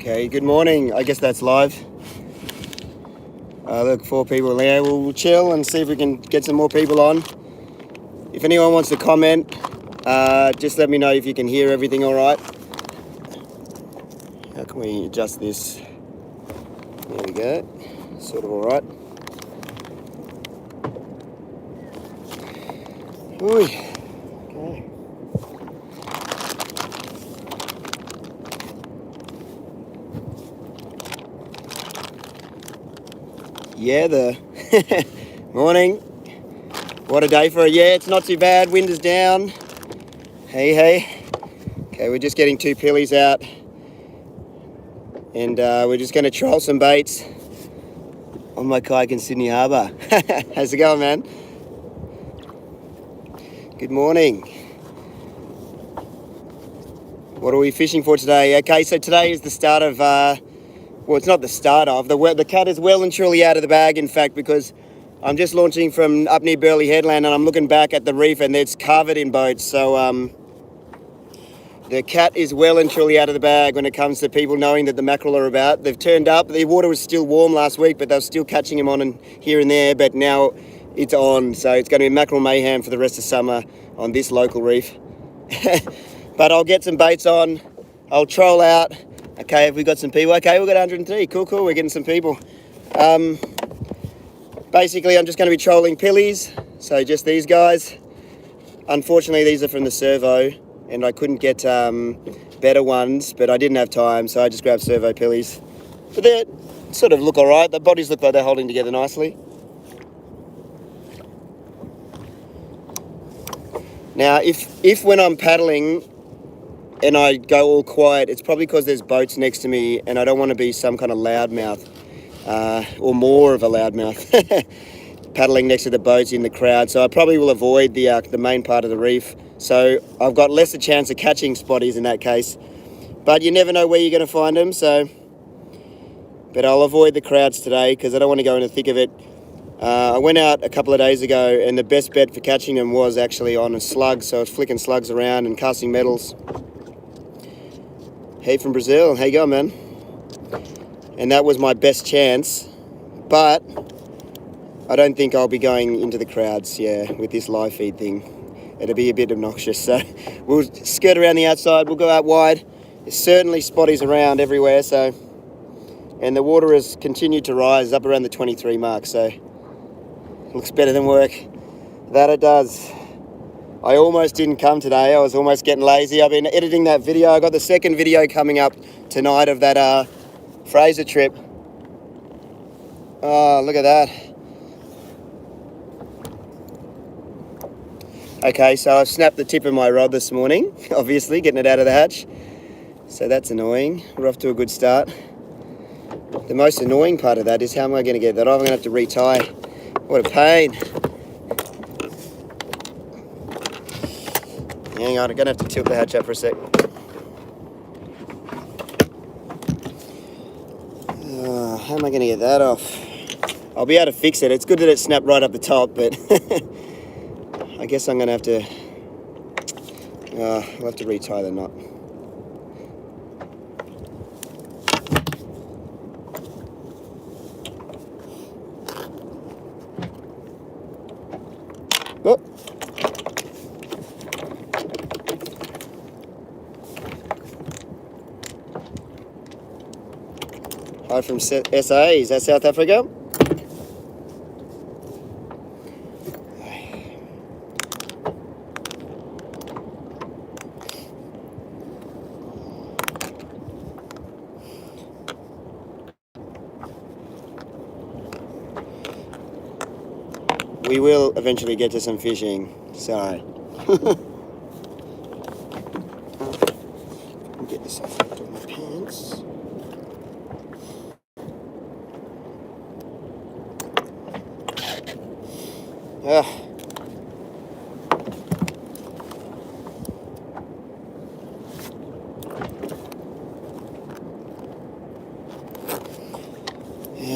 Okay, good morning. I guess that's live. Look, 4 people there. We'll chill and see if we can get some more people on. If anyone wants to comment, just let me know if you can hear everything all right. How can we adjust this? There we go. Sort of all right. Ooh. Okay. Yeah, the morning. What a day for it. Yeah, it's not too bad. Wind is down. Hey. Okay, we're just getting 2 pillies out. And we're just going to troll some baits on my kayak in Sydney Harbour. How's it going, man? Good morning. What are we fishing for today? Okay, so today is the start of, well, it's not the start of, the cat is well and truly out of the bag, in fact, because I'm just launching from up near Burleigh Headland and I'm looking back at the reef and it's covered in boats. So the cat is well and truly out of the bag when it comes to people knowing that the mackerel are about. They've turned up. The water was still warm last week, but they were still catching them on and here and there, but now it's on. So it's going to be mackerel mayhem for the rest of summer on this local reef. But I'll get some baits on. I'll troll out. Okay, have we got some people? Okay, we've got 103. Cool. We're getting some people. Basically, I'm just going to be trolling pillies. So just these guys. Unfortunately, these are from the servo and I couldn't get better ones, but I didn't have time, so I just grabbed servo pillies. But they sort of look all right. The bodies look like they're holding together nicely. Now, if when I'm paddling and I go all quiet, it's probably because there's boats next to me and I don't want to be some kind of loudmouth or more of a loudmouth paddling next to the boats in the crowd. So I probably will avoid the main part of the reef. So I've got less a chance of catching spotties in that case. But you never know where you're going to find them. But I'll avoid the crowds today because I don't want to go in the thick of it. I went out a couple of days ago and the best bet for catching them was actually on a slug. So I was flicking slugs around and casting metals. Hey from Brazil, how you going, man? And that was my best chance, but I don't think I'll be going into the crowds, with this live feed thing. It'll be a bit obnoxious, so we'll skirt around the outside, we'll go out wide. There's certainly spotties around everywhere, and the water has continued to rise up around the 23 mark, so looks better than work. That it does. I almost didn't come today. I was almost getting lazy. I've been editing that video. I got the second video coming up tonight of that Fraser trip. Oh, look at that. Okay, so I've snapped the tip of my rod this morning, obviously, getting it out of the hatch. So that's annoying. We're off to a good start. The most annoying part of that is how am I going to get that off? I'm going to have to retie. What a pain. Hang on, I'm going to have to tilt the hatch up for a sec. How am I going to get that off? I'll be able to fix it. It's good that it snapped right up the top, but I guess I'm going to have to... I'll have to retie the knot. Oh. Hi from SA, is that South Africa? We will eventually get to some fishing, sorry. Get this off of my pants. Yeah,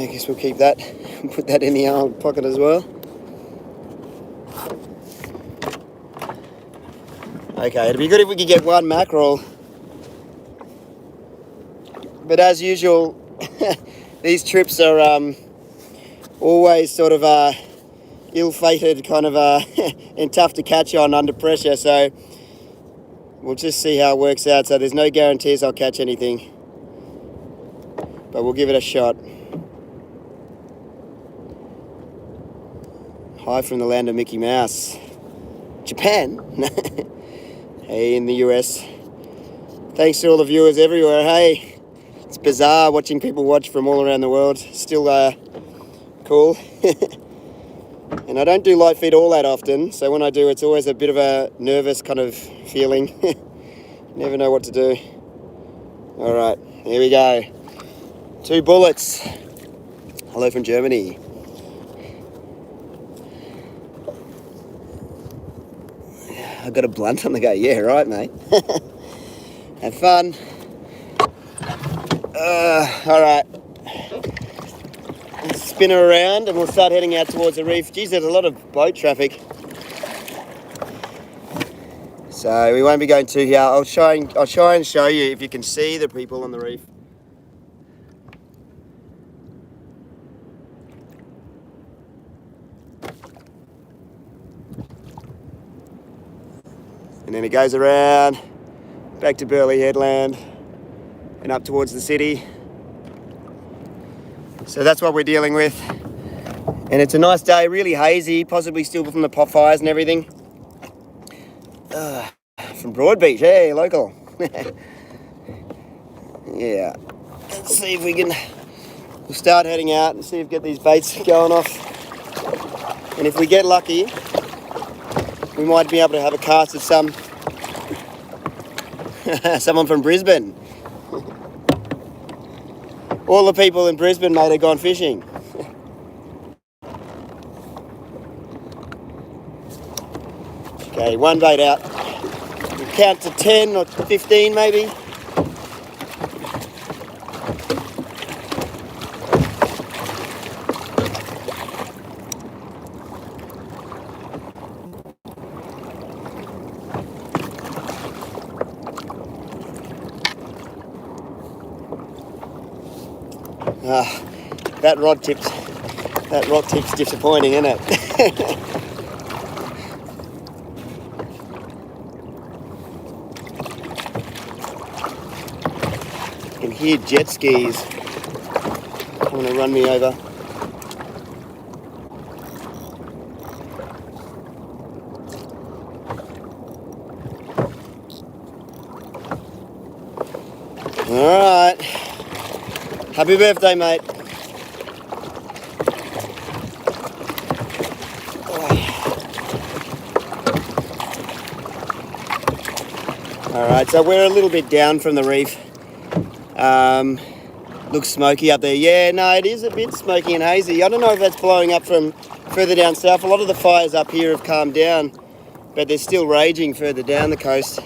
I guess we'll keep that, put that in the old pocket as well. Okay, it'd be good if we could get one mackerel But as usual, these trips are always sort of ill-fated, kind of and tough to catch on under pressure. So we'll just see how it works out. So there's no guarantees I'll catch anything, but we'll give it a shot. Hi from the land of Mickey Mouse. Japan? Hey, in the US. Thanks to all the viewers everywhere. Hey, it's bizarre watching people watch from all around the world. Still cool. And I don't do light feed all that often, so when I do, it's always a bit of a nervous kind of feeling. Never know what to do. All right, here we go. 2 bullets. Hello from Germany. I've got a blunt on the go. Yeah, right, mate. Have fun. All right. Let's spin her around and we'll start heading out towards the reef. Geez, there's a lot of boat traffic. So we won't be going too here. I'll try and show you if you can see the people on the reef. And then it goes around, back to Burleigh Headland and up towards the city. So that's what we're dealing with. And it's a nice day, really hazy, possibly still from the pot fires and everything. From Broadbeach, hey, local. Yeah. Let's see if we can, we'll start heading out and see if we get these baits going off. And if we get lucky, we might be able to have a cast of someone from Brisbane. All the people in Brisbane, mate, have gone fishing. Okay, 1 bait out. We'll count to 10 or 15 maybe. That rock tip's disappointing, isn't it? I can hear jet skis. Want to run me over. All right. Happy birthday, mate. Alright, so we're a little bit down from the reef. Looks smoky up there. Yeah, no, it is a bit smoky and hazy. I don't know if that's blowing up from further down south. A lot of the fires up here have calmed down, but they're still raging further down the coast.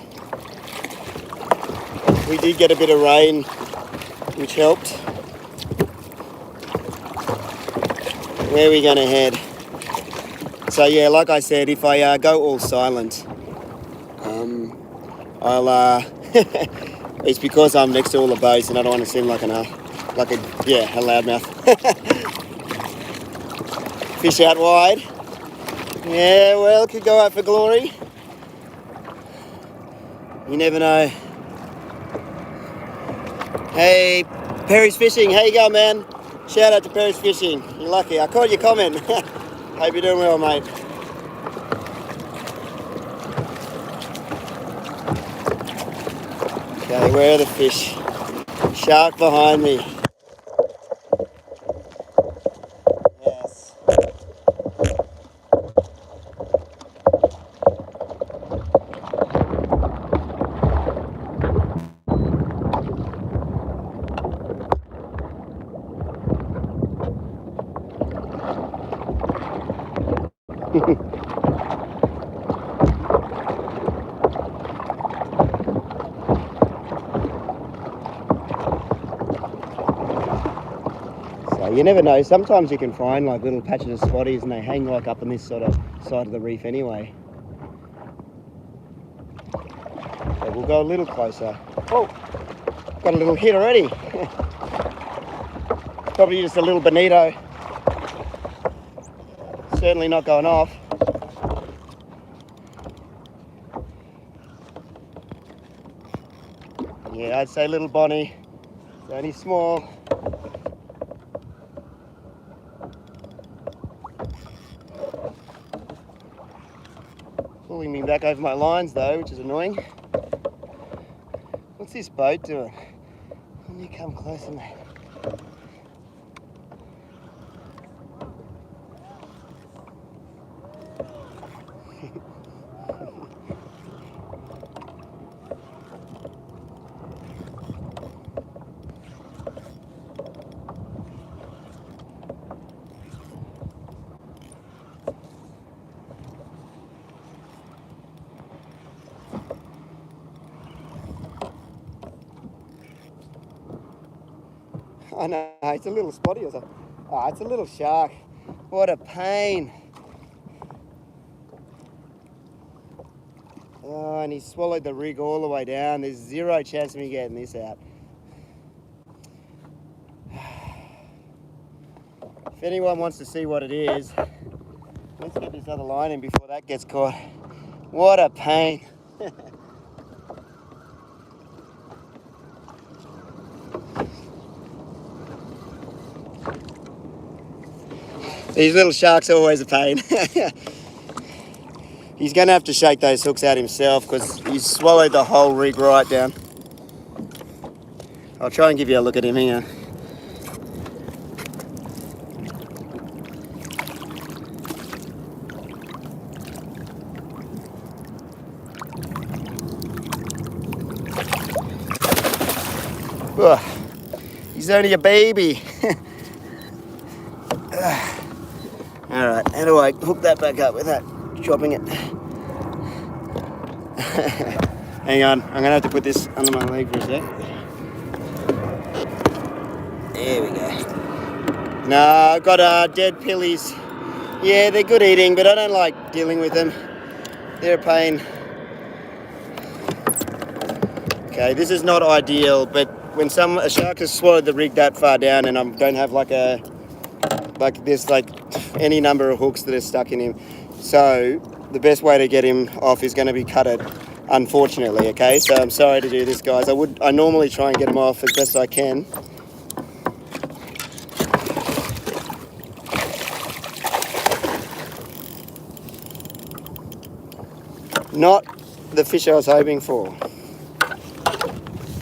We did get a bit of rain, which helped. Where are we going to head? So yeah, like I said, if I go all silent, I'll it's because I'm next to all the boats and I don't want to seem like a loudmouth. Fish out wide. Yeah, well, could go out for glory. You never know. Hey, Perry's Fishing, how you going, man? Shout out to Perry's Fishing. You're lucky. I caught your comment. Hope you're doing well, mate. Okay, where are the fish? Shark behind me. Yes. So you never know, sometimes you can find like little patches of spotties and they hang like up on this sort of side of the reef anyway. So we'll go a little closer. Oh, Got a little hit already. Probably just a little bonito. Certainly not going off. Yeah, I'd say little Bonnie. It's only small. Pulling me back over my lines though, which is annoying. What's this boat doing? When you come closer, mate. Oh no, it's a little spotty or something. Oh, it's a little shark. What a pain. Oh, and he swallowed the rig all the way down. There's zero chance of me getting this out. If anyone wants to see what it is, let's get this other line in before that gets caught. What a pain. These little sharks are always a pain. He's going to have to shake those hooks out himself because he's swallowed the whole rig right down. I'll try and give you a look at him here. Oh, he's only a baby. Alright, how do I hook that back up without chopping it? Hang on, I'm going to have to put this under my leg for a sec. There we go. No, I've got dead pillies. Yeah, they're good eating, but I don't like dealing with them. They're a pain. Okay, this is not ideal, but when a shark has swallowed the rig that far down and I don't have like any number of hooks that are stuck in him, so the best way to get him off is going to be cut it, unfortunately. Okay, so I'm sorry to do this, guys. I normally try and get him off as best I can. Not the fish I was hoping for.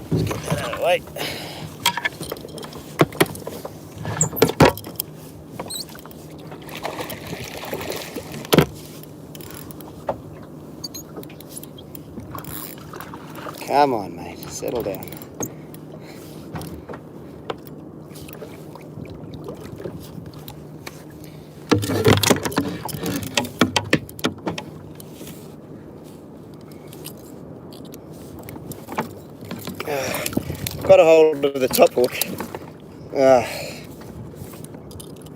Let's get that out of the way. Come on, mate, settle down. Got a hold of the top hook.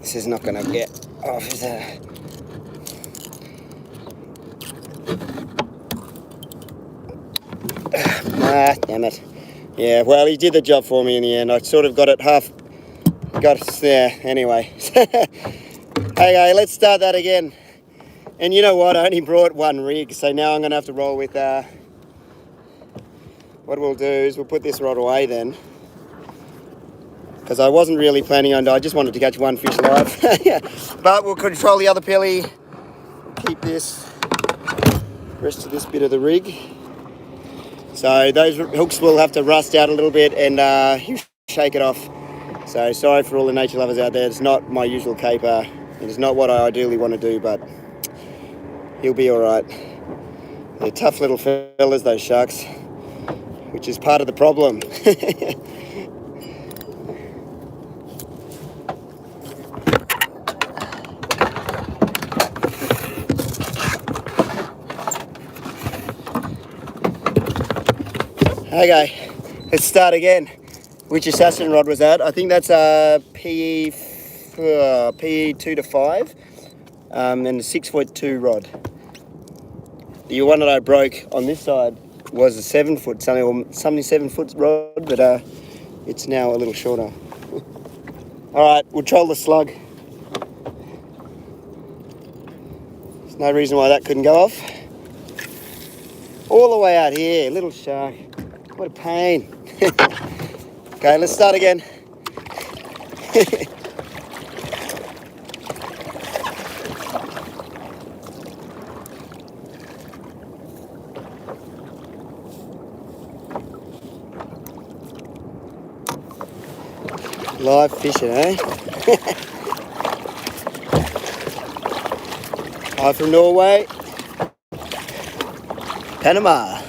This is not going to get off, is it? Damn it. Yeah, well, he did the job for me in the end. I sort of got it there anyway. Okay, let's start that again. And you know what? I only brought one rig, so now I'm going to have to roll with... what we'll do is we'll put this rod away then. Because I wasn't really planning on... I just wanted to catch one fish live. But we'll control the other pilly. Keep this... rest of this bit of the rig. So those hooks will have to rust out a little bit and shake it off. So sorry for all the nature lovers out there. It's not my usual caper. It's not what I ideally want to do, but he'll be all right. They're tough little fellas, those sharks, which is part of the problem. Okay, let's start again. Which assassin rod was that? I think that's a PE 2 to 5 and a 6'2" rod. The one that I broke on this side was a 7 foot something, or something 7 foot rod, but it's now a little shorter. All right, we'll troll the slug. There's no reason why that couldn't go off. All the way out here, little shark. What a pain. Okay, let's start again. Live fishing, eh? Hi from Norway. Panama.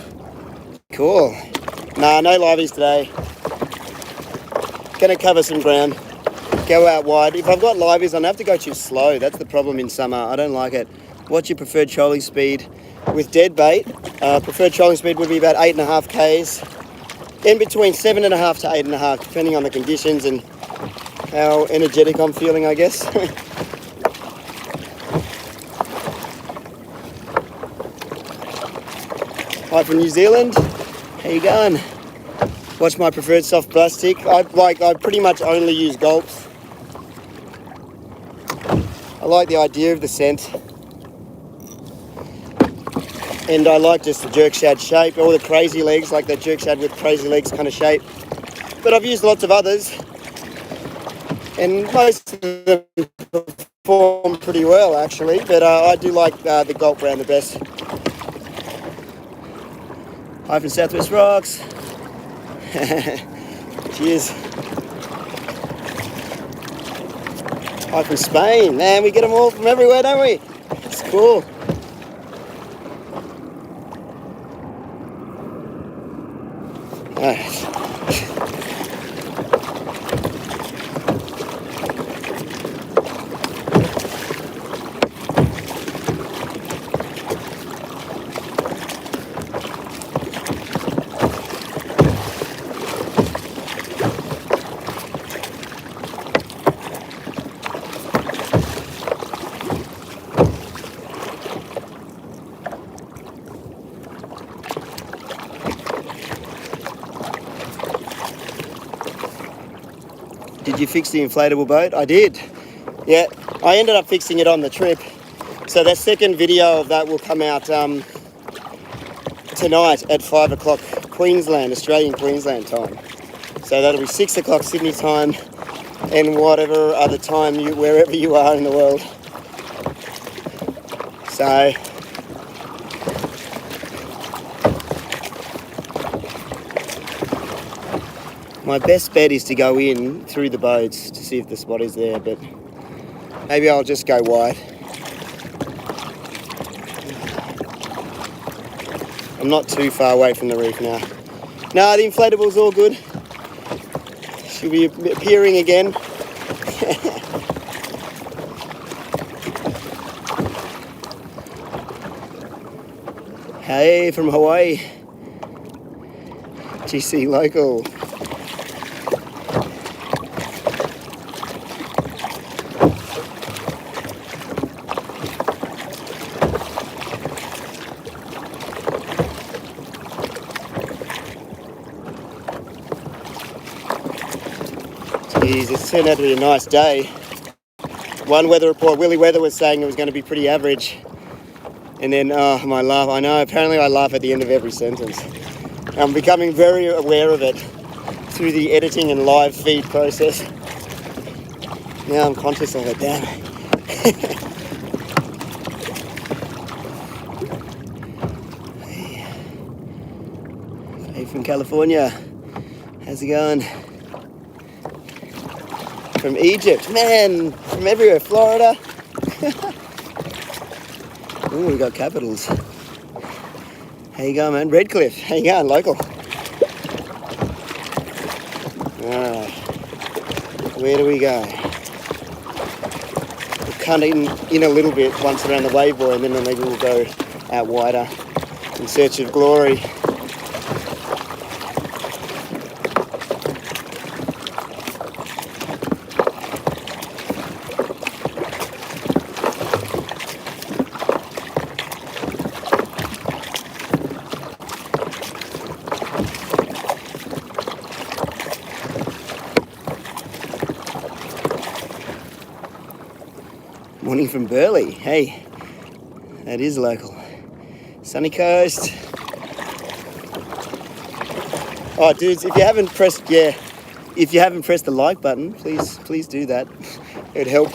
Cool. Nah, no liveys today. Gonna cover some ground. Go out wide. If I've got liveys, I'm gonna have to go too slow. That's the problem in summer. I don't like it. What's your preferred trolling speed? With dead bait, preferred trolling speed would be about 8.5 Ks. In between 7.5 to 8.5, depending on the conditions and how energetic I'm feeling, I guess. Hi from New Zealand. How you going? What's my preferred soft plastic? I pretty much only use gulps. I like the idea of the scent. And I like just the jerk shad shape, or the crazy legs, like that jerk shad with crazy legs kind of shape. But I've used lots of others, and most of them perform pretty well actually, but I do like the gulp brand the best. Hi from Southwest Rocks. Cheers. Hi from Spain. Man, we get them all from everywhere, don't we? It's cool. Alright. Did you fix the inflatable boat? I did. Yeah, I ended up fixing it on the trip. So the second video of that will come out tonight at 5 o'clock Queensland, Australian Queensland time. So that'll be 6 o'clock Sydney time and whatever other time wherever you are in the world. So my best bet is to go in through the boats to see if the spot is there, but maybe I'll just go wide. I'm not too far away from the reef now. No, the inflatable's all good. She'll be appearing again. Hey, from Hawaii. GC local. Jeez, it's turned out to be a nice day. One weather report, Willy Weather was saying it was going to be pretty average. And then, my laugh, I know, apparently I laugh at the end of every sentence. I'm becoming very aware of it through the editing and live feed process. Now I'm conscious of it, damn. Hey from California, how's it going? From Egypt, man, from everywhere, Florida. Ooh, we got capitals. How you going, man? Redcliffe, how you going, local? Alright, where do we go? We'll cut in a little bit once around the wave buoy, and then maybe we'll go out wider in search of glory. Morning from Burleigh. Hey, that is local. Sunny Coast. Oh, dudes, if you haven't pressed the like button, please do that. It'd help.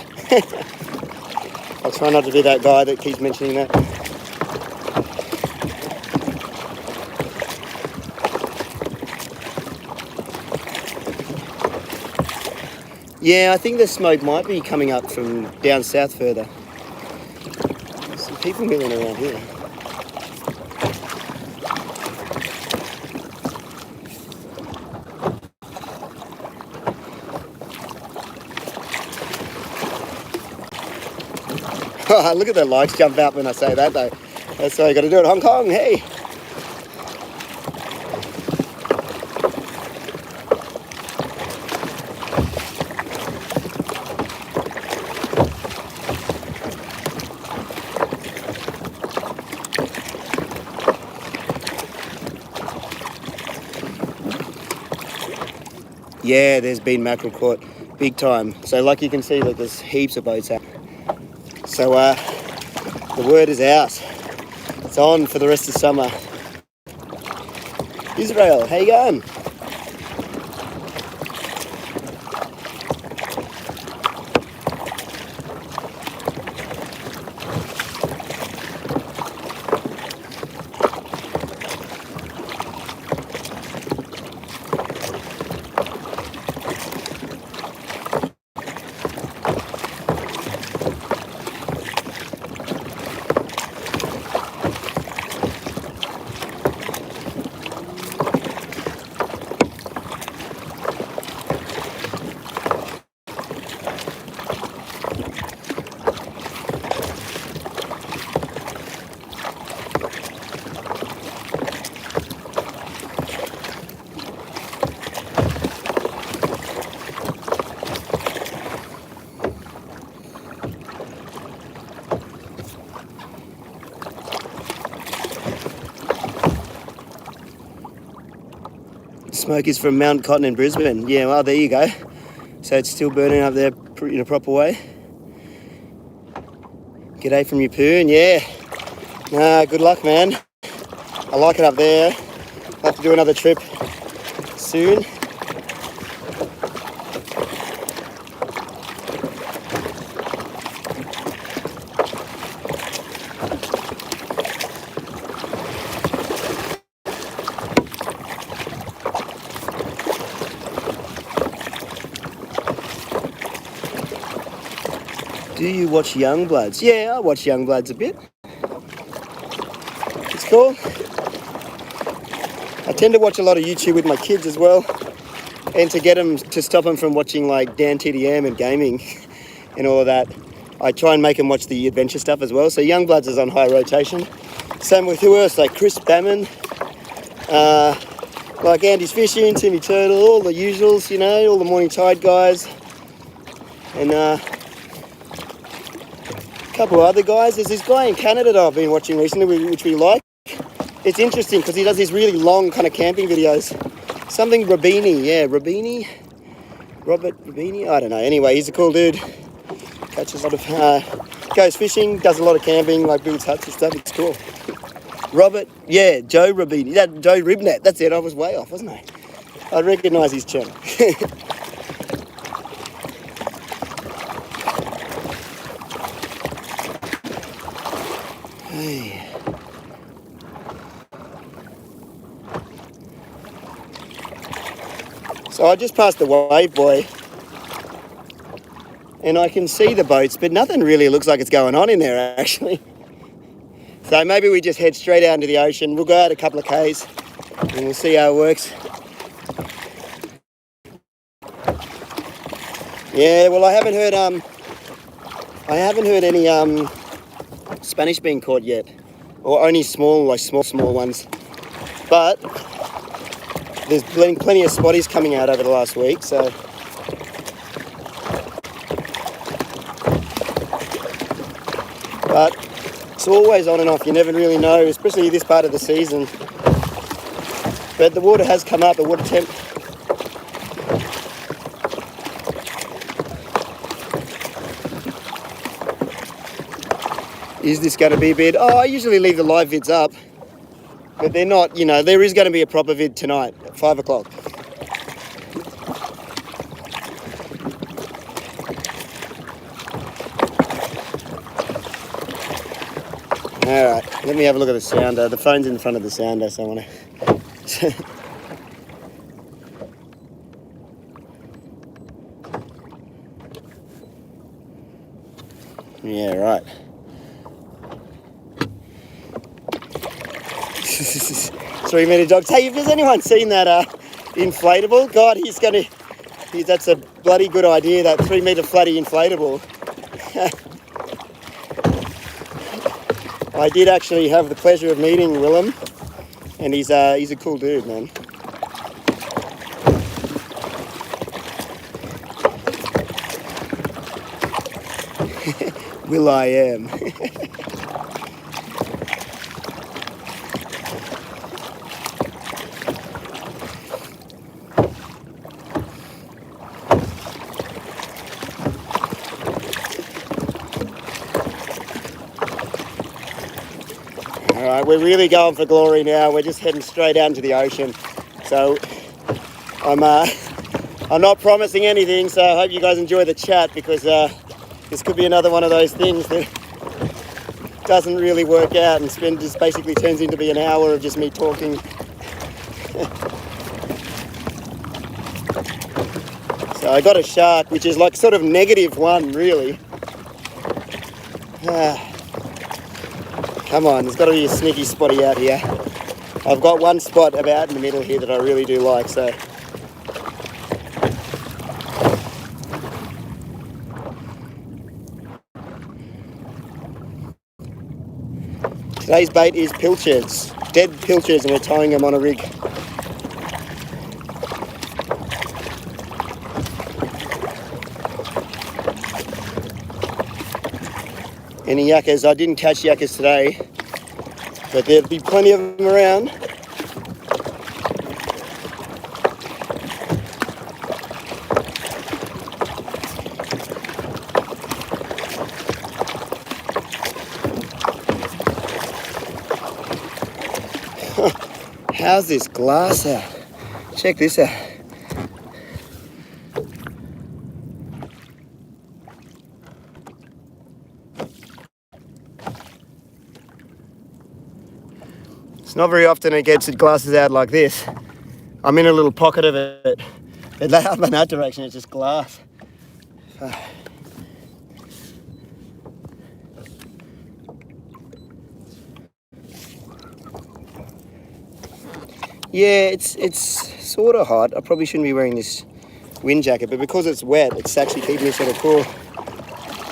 I'll try not to be that guy that keeps mentioning that. Yeah, I think the smoke might be coming up from down south further. There's some people milling around here. Look at the likes jump out when I say that though. That's why you got to do it. Hong Kong, hey. Yeah, there's been mackerel caught big time. So like you can see, look, there's heaps of boats out. So the word is out. It's on for the rest of summer. Israel, how you going? Smoke is from Mount Cotton in Brisbane. Yeah, well, there you go. So it's still burning up there in a proper way. G'day from Yeppoon, yeah. Good luck, man. I like it up there. I'll have to do another trip soon. Do you watch Youngbloods? Yeah, I watch Youngbloods a bit. It's cool. I tend to watch a lot of YouTube with my kids as well, and to stop them from watching like Dan TDM and gaming and all of that, I try and make them watch the adventure stuff as well. So Youngbloods is on high rotation. Same with who else? Like Chris Bammon, like Andy's Fishing, Timmy Turtle, all the usuals, you know, all the Morning Tide guys, and couple of other guys. There's this guy in Canada that I've been watching recently, which we like. It's interesting because he does these really long kind of camping videos. Something Rabini, yeah, Robert Rabini, I don't know. Anyway, he's a cool dude. Catches a lot of, goes fishing, does a lot of camping, like builds huts and stuff. It's cool. Robert, yeah, Joe Rabini, Joe Ribnet, that's it. I was way off, wasn't I? I recognise his channel. Hey. So I just passed the wave buoy and I can see the boats, but nothing really looks like it's going on in there actually. So maybe we just head straight out into the ocean. We'll go out a couple of Ks and we'll see how it works. Yeah, well I haven't heard any Spanish being caught yet, or only small ones, but there's plenty of spotties coming out over the last week, so but it's always on and off. You never really know, especially this part of the season. But the water has come up, the water temp. Is this going to be a bid? Oh, I usually leave the live vids up, but they're not, you know, there is going to be a proper vid tonight at 5 o'clock. Alright, let me have a look at the sounder. The phone's in front of the sounder, so I want to... Yeah, right. 3-metre dogs. Hey, if there's anyone seen that inflatable, God, that's a bloody good idea, that 3-metre flatty inflatable. I did actually have the pleasure of meeting Willem, and he's a cool dude, man. Will I am. Alright, we're really going for glory now. We're just heading straight out into the ocean. So I'm not promising anything, so I hope you guys enjoy the chat, because this could be another one of those things that doesn't really work out and just basically turns into be an hour of just me talking. So I got a shark, which is like sort of -1, really. Come on, there's got to be a sneaky spotty out here. I've got one spot about in the middle here that I really do like, so. Today's bait is pilchards, dead pilchards, and we're tying them on a rig. Any yakkers? I didn't catch yakkers today, but there'll be plenty of them around. How's this glass out? Check this out. It's not very often it gets glasses out like this. I'm in a little pocket of it. It's up in that direction, it's just glass. Yeah, it's sort of hot. I probably shouldn't be wearing this wind jacket, but because it's wet, it's actually keeping me sort of cool.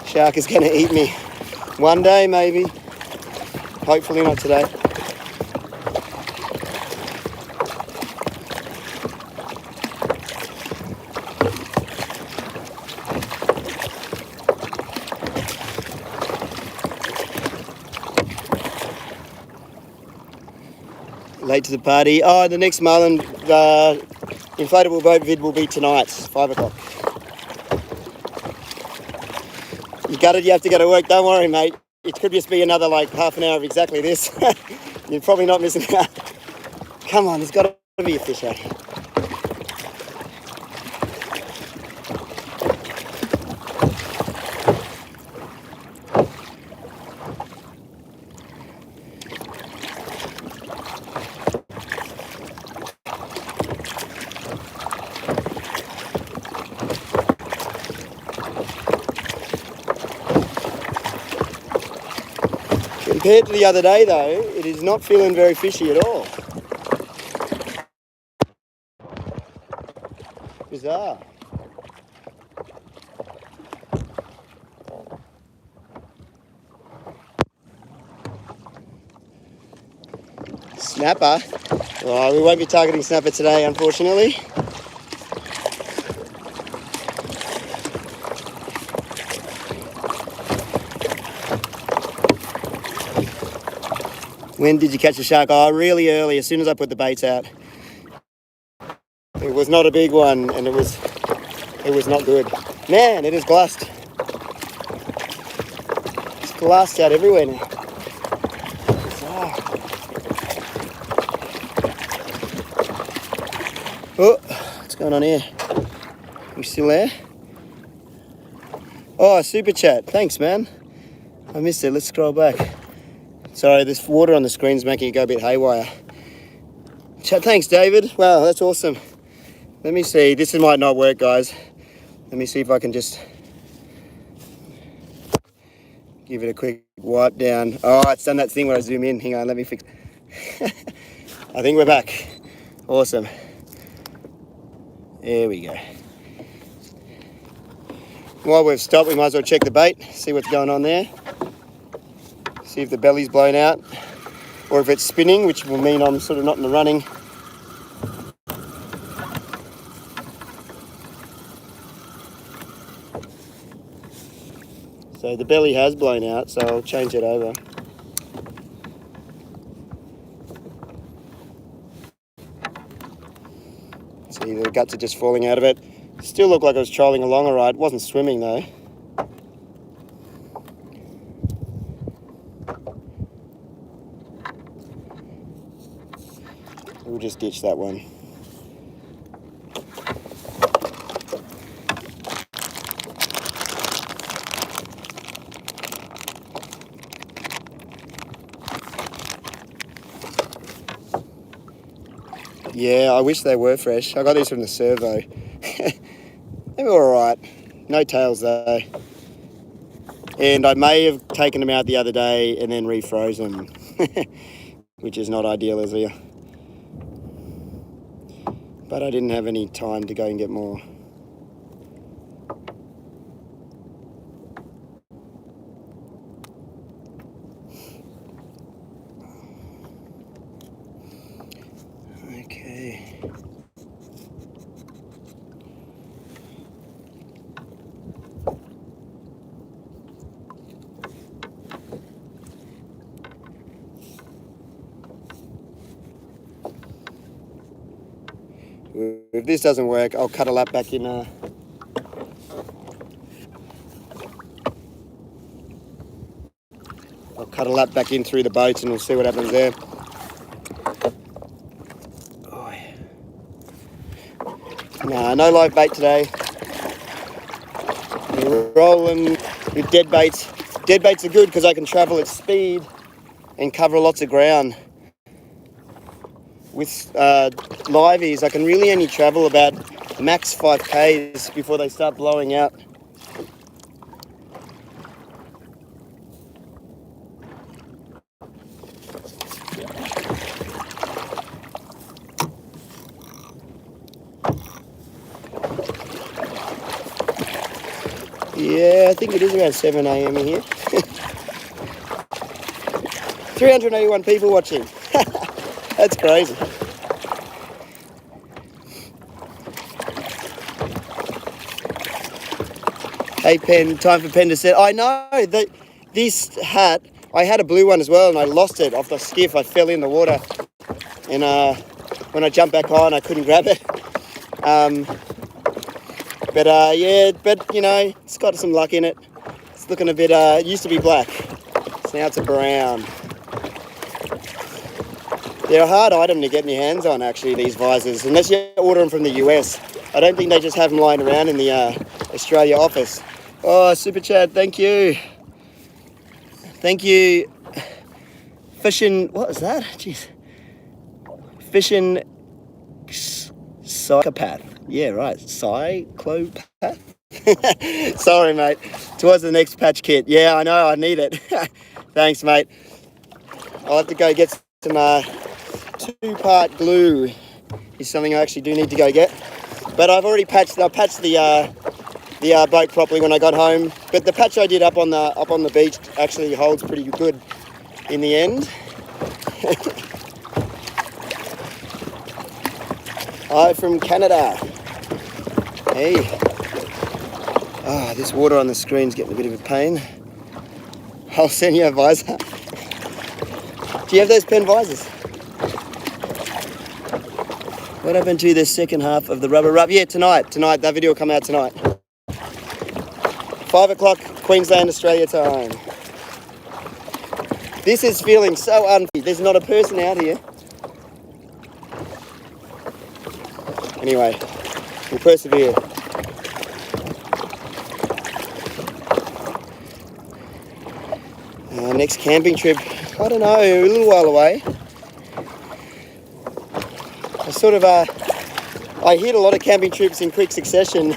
Shark is going to eat me one day, maybe. Hopefully not today. Late to the party. Oh, the next Marlin inflatable boat vid will be tonight, 5 o'clock. You gutted, you have to go to work. Don't worry, mate. It could just be another like half an hour of exactly this. You're probably not missing out. Come on, there's got to be a fish out here. Compared to the other day though, it is not feeling very fishy at all. Bizarre. Snapper. Oh, we won't be targeting snapper today, unfortunately. When did you catch a shark? Oh, really early, as soon as I put the baits out. It was not a big one, and it was not good. Man, it is glassed. It's glassed out everywhere now. Bizarre. Oh, what's going on here? You still there? Oh, super chat. Thanks, man. I missed it. Let's scroll back. Sorry, this water on the screen's making it go a bit haywire. Chat, thanks, David. Wow, that's awesome. Let me see. This might not work, guys. Let me see if I can just give it a quick wipe down. Oh, it's done that thing where I zoom in. Hang on, let me fix. I think we're back. Awesome. There we go. While we've stopped, we might as well check the bait, see what's going on there. See if the belly's blown out or if it's spinning, which will mean I'm sort of not in the running. So the belly has blown out, so I'll change it over. See, the guts are just falling out of it. Still looked like I was trolling along all right. It wasn't swimming though. We'll just ditch that one. Yeah, I wish they were fresh. I got these from the servo. They were alright. No tails though. And I may have taken them out the other day and then refroze them. Which is not ideal, is it? But I didn't have any time to go and get more. Okay. If this doesn't work, I'll cut a lap back in. I'll cut a lap back in through the boats and we'll see what happens there. Oh, yeah. Nah, no live bait today. We're rolling with dead baits. Dead baits are good because I can travel at speed and cover lots of ground. With liveys, I can really only travel about max 5Ks before they start blowing out. Yeah, I think it is around 7 a.m. in here. 381 people watching. That's crazy. Hey, Pen, time for Pen to set. I know that this hat, I had a blue one as well and I lost it off the skiff. I fell in the water and when I jumped back on, I couldn't grab it. Yeah, but you know, it's got some luck in it. It's looking a bit, it used to be black, so now it's a brown. They're a hard item to get your hands on, actually, these visors, unless you order them from the US. I don't think they just have them lying around in the Australia office. Oh, Super Chad, thank you. Thank you. Fishing, what is that? Jeez. Fishing psychopath. Yeah, right, cyclopath. Sorry, mate. Towards the next patch kit. Yeah, I know, I need it. Thanks, mate. I'll have to go get some 2-part glue. Is something I actually do need to go get. But I've already patched the boat properly when I got home. But the patch I did up on the beach actually holds pretty good in the end. Hi from Canada. Hey. Ah, this water on the screen's getting a bit of a pain. I'll send you a visor. Do you have those Pen visors? What happened to the second half of the rubber rub? Yeah, tonight. That video will come out tonight. 5 o'clock Queensland, Australia time. This is feeling so unfair. There's not a person out here. Anyway, we'll persevere. Next camping trip, I don't know, a little while away. I hit a lot of camping trips in quick succession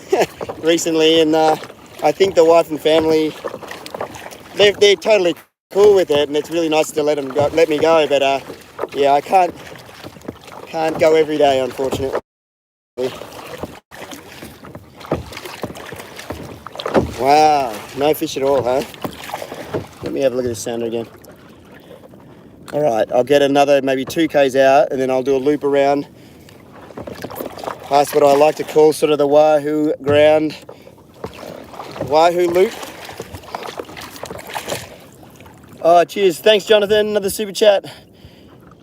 recently, and I think the wife and family, they're totally cool with it, and it's really nice to let me go. But yeah, I can't go every day, unfortunately. Wow, no fish at all, huh? Let me have a look at this sounder again. All right, I'll get another maybe 2 k's out, and then I'll do a loop around past what I like to call sort of the Wahoo ground, Wahoo loop. Oh, cheers. Thanks, Jonathan. Another super chat.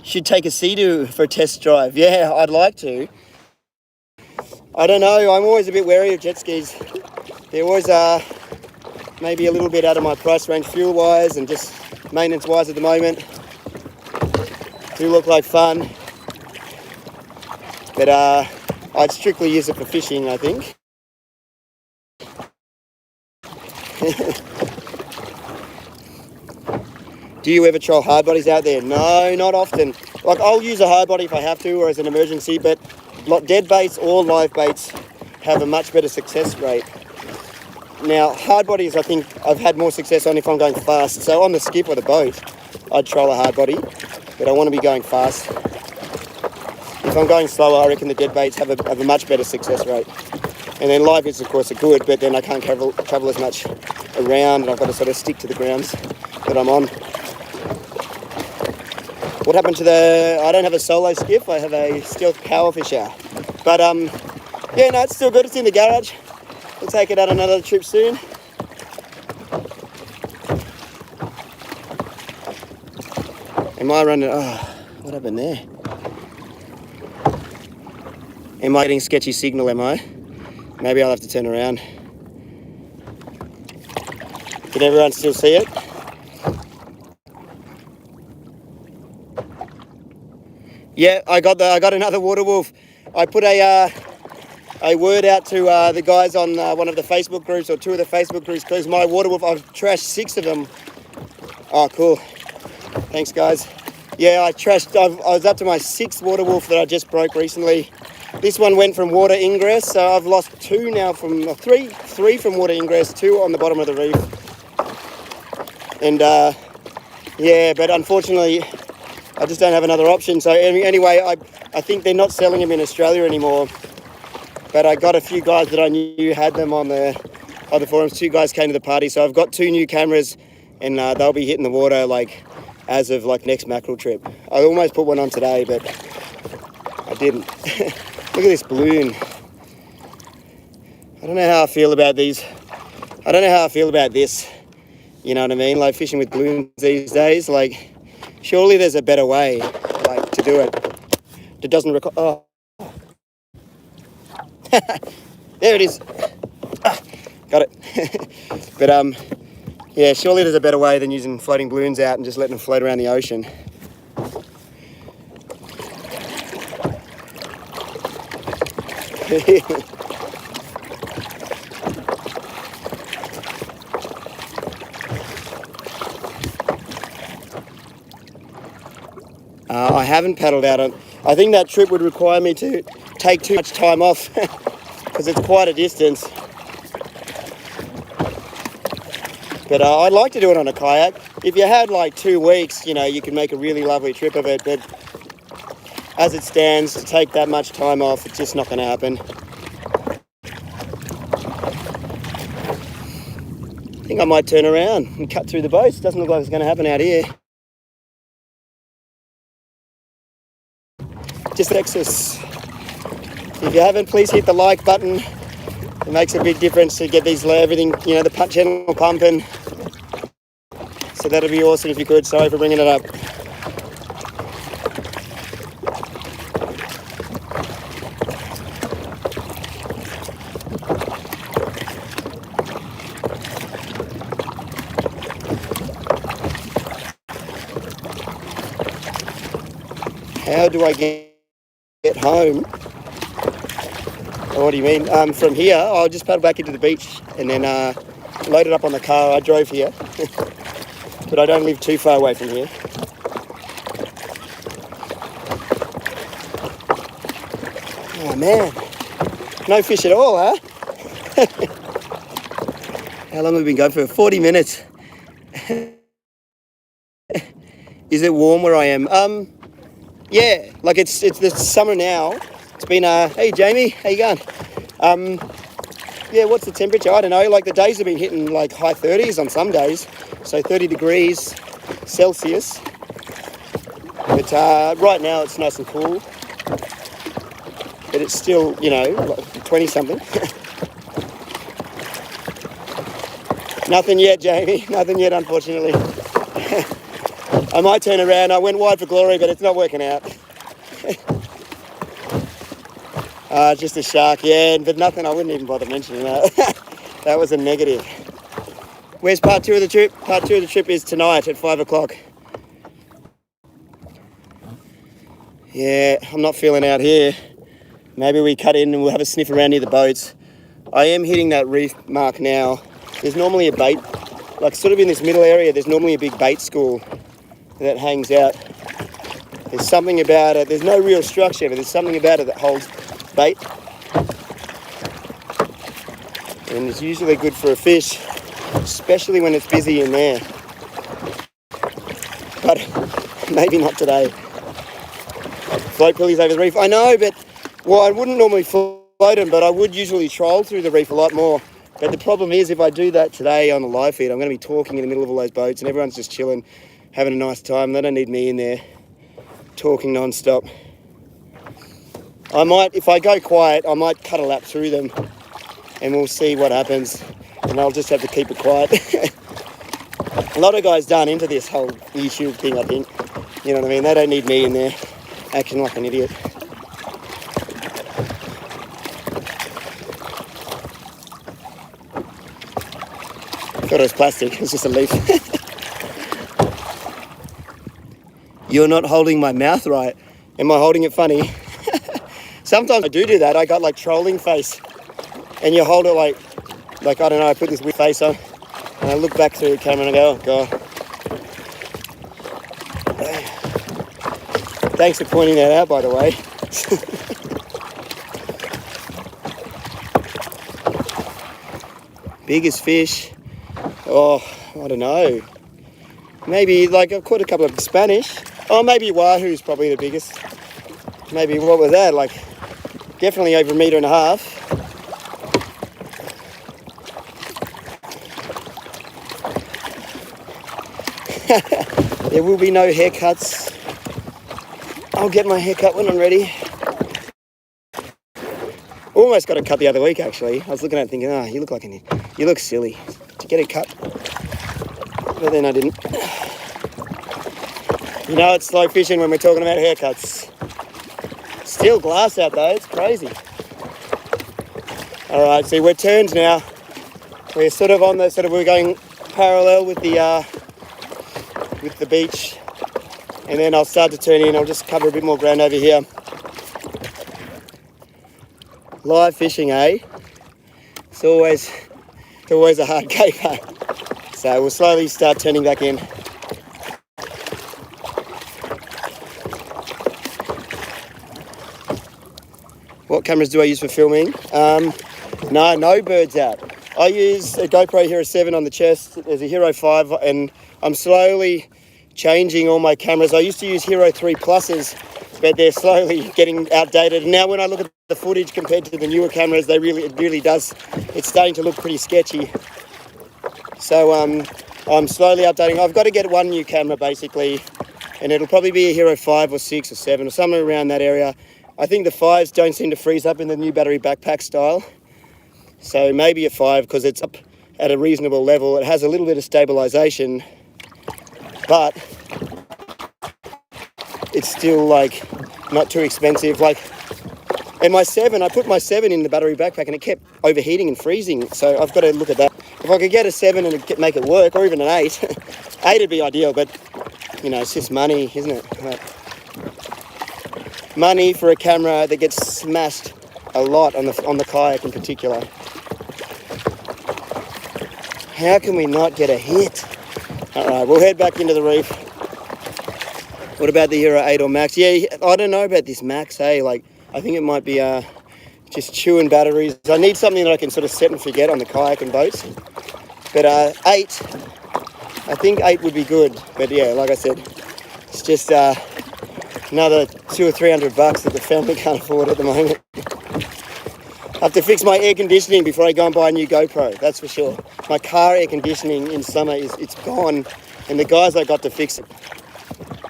Should take a Sea-Doo for a test drive. Yeah, I'd like to. I don't know. I'm always a bit wary of jet skis. They're always maybe a little bit out of my price range fuel-wise and just maintenance-wise at the moment. Do look like fun. But I'd strictly use it for fishing, I think. Do you ever troll hard bodies out there? No, not often. Like, I'll use a hard body if I have to or as an emergency, but dead baits or live baits have a much better success rate. Now, hard bodies, I think I've had more success on if I'm going fast. So on the skip or the boat, I'd troll a hard body, but I want to be going fast. If I'm going slower, I reckon the dead baits have a much better success rate. And then live hits, of course, are good, but then I can't travel as much around, and I've got to sort of stick to the grounds that I'm on. What happened to I don't have a solo skiff, I have a stealth power fisher. But yeah, no, it's still good, it's in the garage. We'll take it on another trip soon. Am I running, what happened there? Am I getting sketchy signal, am I? Maybe I'll have to turn around. Can everyone still see it? Yeah, I got another water wolf. I put a word out to the guys on one of the Facebook groups or 2 of the Facebook groups because my water wolf, I've trashed 6 of them. Oh, cool. Thanks, guys. Yeah, I was up to my 6th water wolf that I just broke recently. This one went from water ingress, so I've lost 2 now from three from water ingress, 2 on the bottom of the reef. And yeah, but unfortunately, I just don't have another option. So anyway, I think they're not selling them in Australia anymore. But I got a few guys that I knew had them on the forums. 2 guys came to the party, so I've got 2 new cameras, and they'll be hitting the water like as of like next mackerel trip. I almost put one on today, but I didn't. Look at this balloon. I don't know how I feel about these. I don't know how I feel about this. You know what I mean? Like fishing with balloons these days. Like, surely there's a better way, like, to do it. That doesn't require. Oh. There it is. Got it. But yeah, surely there's a better way than using floating balloons out and just letting them float around the ocean. I haven't paddled out on. I think that trip would require me to take too much time off because it's quite a distance. But I'd like to do it on a kayak. If you had like 2 weeks, you know, you could make a really lovely trip of it. But as it stands, to take that much time off, it's just not going to happen. I think I might turn around and cut through the boats. Doesn't look like it's going to happen out here. Just Texas. If you haven't, please hit the like button. It makes a big difference to get these everything, you know, the channel pumping. So that'd be awesome if you could. Sorry for bringing it up. How do I get home? Oh, what do you mean? From here, I'll just paddle back into the beach and then load it up on the car. I drove here, but I don't live too far away from here. Oh man, no fish at all, huh? How long have we been going for? 40 minutes. Is it warm where I am? Yeah, like it's the summer now. It's been hey Jamie, how you going? Yeah, what's the temperature? I don't know. Like the days have been hitting like high 30s on some days, so 30 degrees Celsius. But right now it's nice and cool. But it's still, you know, like 20 something. Nothing yet, Jamie. Nothing yet, unfortunately. I might turn around. I went wide for glory, but it's not working out. Just a shark, yeah, but nothing. I wouldn't even bother mentioning that. That was a negative. Where's part 2 of the trip? Part 2 of the trip is tonight at 5 o'clock. Yeah, I'm not feeling out here. Maybe we cut in and we'll have a sniff around near the boats. I am hitting that reef mark now. There's normally a bait, like sort of in this middle area, there's normally a big bait school that hangs out. There's something about it, there's no real structure, but there's something about it that holds bait. And it's usually good for a fish, especially when it's busy in there. But maybe not today. Float pulleys over the reef, I know, but well, I wouldn't normally float them, but I would usually troll through the reef a lot more. But the problem is, if I do that today on the live feed, I'm going to be talking in the middle of all those boats and everyone's just chilling, having a nice time. They don't need me in there talking non-stop. I might, if I go quiet, I might cut a lap through them and we'll see what happens. And I'll just have to keep it quiet. A lot of guys done into this whole YouTube thing, I think. You know what I mean? They don't need me in there acting like an idiot. Thought it was plastic, it's just a leaf. You're not holding my mouth right. Am I holding it funny? Sometimes I do that. I got like trolling face. And you hold it like I don't know, I put this weird face on. And I look back through the camera and I go, oh God. Thanks for pointing that out, by the way. Biggest fish. Oh, I don't know. Maybe like I've caught a couple of Spanish. Oh, maybe Wahoo's probably the biggest. Maybe, what was that? Like definitely over 1.5 meters. There will be no haircuts. I'll get my haircut when I'm ready. Almost got a cut the other week actually. I was looking at it thinking, you look silly. To get it cut. But then I didn't. You know, it's slow fishing when we're talking about haircuts. Still glass out though, it's crazy. All right, see, we're turned now. We're sort of on the, we're going parallel with the beach. And then I'll start to turn in, I'll just cover a bit more ground over here. Live fishing, eh? It's always a hard caper. So we'll slowly start turning back in. What cameras do I use for filming? No birds out. I use a GoPro Hero 7 on the chest. There's a Hero 5 and I'm slowly changing all my cameras. I used to use Hero 3 Pluses, but they're slowly getting outdated. And now when I look at the footage compared to the newer cameras, it really does. It's starting to look pretty sketchy. So I'm slowly updating. I've got to get one new camera basically, and it'll probably be a Hero 5 or 6 or 7 or somewhere around that area. I think the 5s don't seem to freeze up in the new battery backpack style. So maybe a 5 because it's up at a reasonable level. It has a little bit of stabilization, but it's still like not too expensive. Like, and my 7, I put my 7 in the battery backpack and it kept overheating and freezing. So I've got to look at that. If I could get a 7 and make it work, or even an 8, 8 would be ideal, but you know, it's just money, isn't it? Right. money for a camera that gets smashed a lot on the kayak in particular. How can we not get a hit? All right, we'll head back into the reef. What about the Hero 8 or Max? Yeah, I don't know about this Max, hey? Like, I think it might be just chewing batteries. I need something that I can sort of set and forget on the kayak and boats. But 8, I think 8 would be good. But yeah, like I said, it's just another $200 or $300 that the family can't afford at the moment. I have to fix my air conditioning before I go and buy a new GoPro, that's for sure. My car air conditioning in summer it's gone, and the guys I got to fix it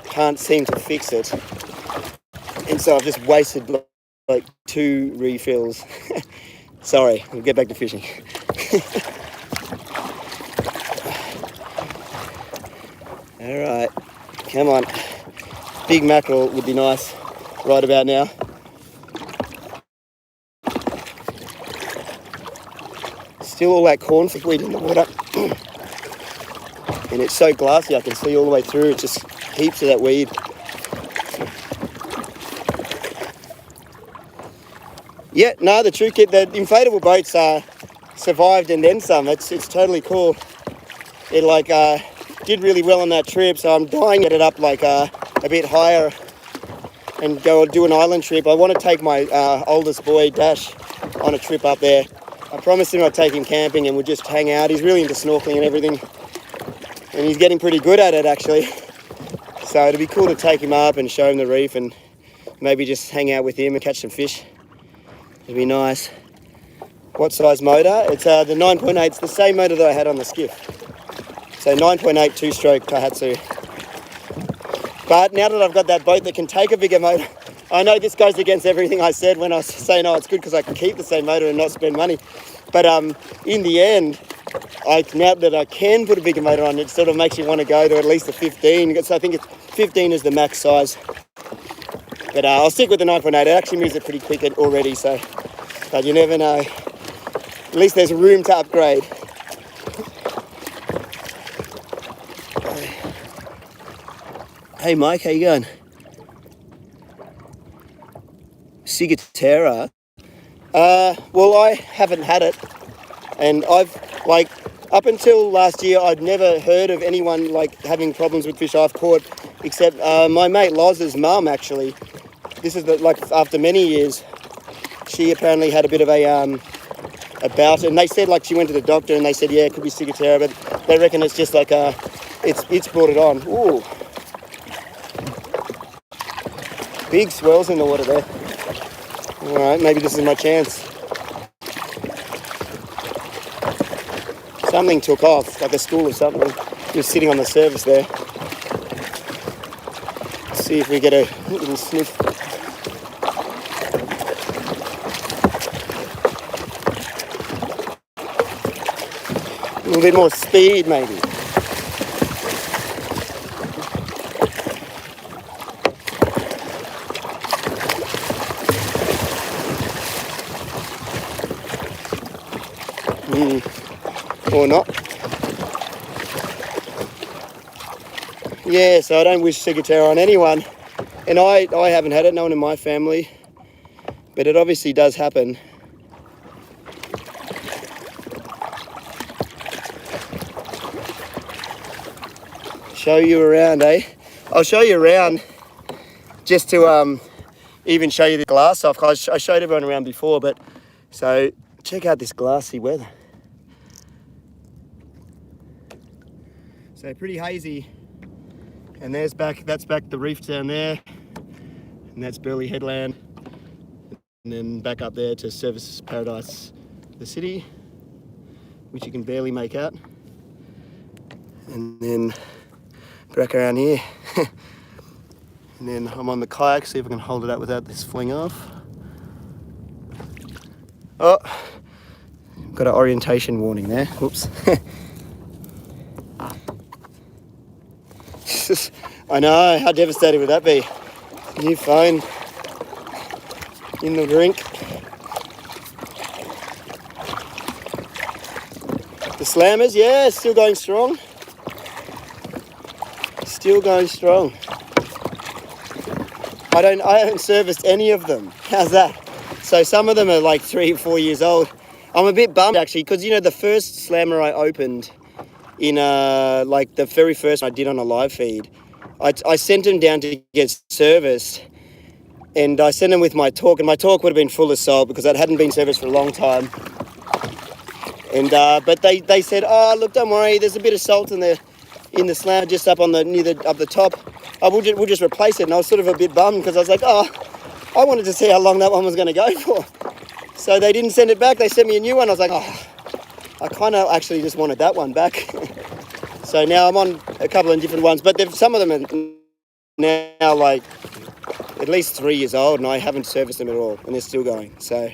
can't seem to fix it. And so I've just wasted like 2 refills. Sorry, we'll get back to fishing. All right, come on. Big mackerel would be nice right about now. Still all that cornflower in the water. And it's so glassy I can see all the way through. It's just heaps of that weed. Yeah, no, the inflatable boats survived and then some. It's totally cool. It did really well on that trip, so I'm dying to get it up a bit higher and go do an island trip. I want to take my oldest boy, Dash, on a trip up there. I promised him I'd take him camping and we'd just hang out. He's really into snorkeling and everything. And he's getting pretty good at it, actually. So it'd be cool to take him up and show him the reef and maybe just hang out with him and catch some fish. It'd be nice. What size motor? It's the 9.8. It's the same motor that I had on the skiff. So 9.8 2-stroke Daihatsu. But now that I've got that boat that can take a bigger motor, I know this goes against everything I said when I was saying, oh, it's good because I can keep the same motor and not spend money. But in the end, now that I can put a bigger motor on, it sort of makes you want to go to at least a 15. So I think 15 is the max size. But I'll stick with the 9.8. It actually moves it pretty quick already, so. But you never know. At least there's room to upgrade. Hey Mike, how you going? Ciguatera. Well, I haven't had it, and I've up until last year I'd never heard of anyone having problems with fish I've caught, except my mate Loz's mum actually. This is after many years, she apparently had a bit of a bout, and they said she went to the doctor and they said yeah, it could be Ciguatera, but they reckon it's just it's brought it on. Ooh, big swells in the water there. All right, maybe this is my chance. Something took off, like a school or something. He was sitting on the surface there. Let's see if we get a little sniff. A little bit more speed, maybe. Or not. Yeah, so I don't wish Ciguatera on anyone. And I haven't had it, no one in my family. But it obviously does happen. Show you around, eh? I'll show you around just to even show you the glass off. I showed everyone around before, but so check out this glassy weather. So pretty hazy, and that's back the reef down there, and that's Burleigh Headland, and then back up there to Services Paradise, the city, which you can barely make out, and then back around here, and then I'm on the kayak, see if I can hold it up without this fling off. Oh, got an orientation warning there, whoops. I know, how devastating would that be? New phone in the drink. The slammers, yeah, still going strong. Still going strong. I haven't serviced any of them. How's that? So some of them are like 3 or 4 years old. I'm a bit bummed actually, because you know the first slammer I opened in like the very first I did on a live feed, I sent him down to get serviced, and I sent him with my torque, and my torque would have been full of salt because it hadn't been serviced for a long time. And but they said, oh look, don't worry, there's a bit of salt in the slammer just up on the up the top. Oh, we'll just replace it. And I was sort of a bit bummed because I was like, oh, I wanted to see how long that one was going to go for. So they didn't send it back. They sent me a new one. I was like, oh, I kind of actually just wanted that one back. So now I'm on a couple of different ones, but some of them are now like at least 3 years old, and I haven't serviced them at all, and they're still going. So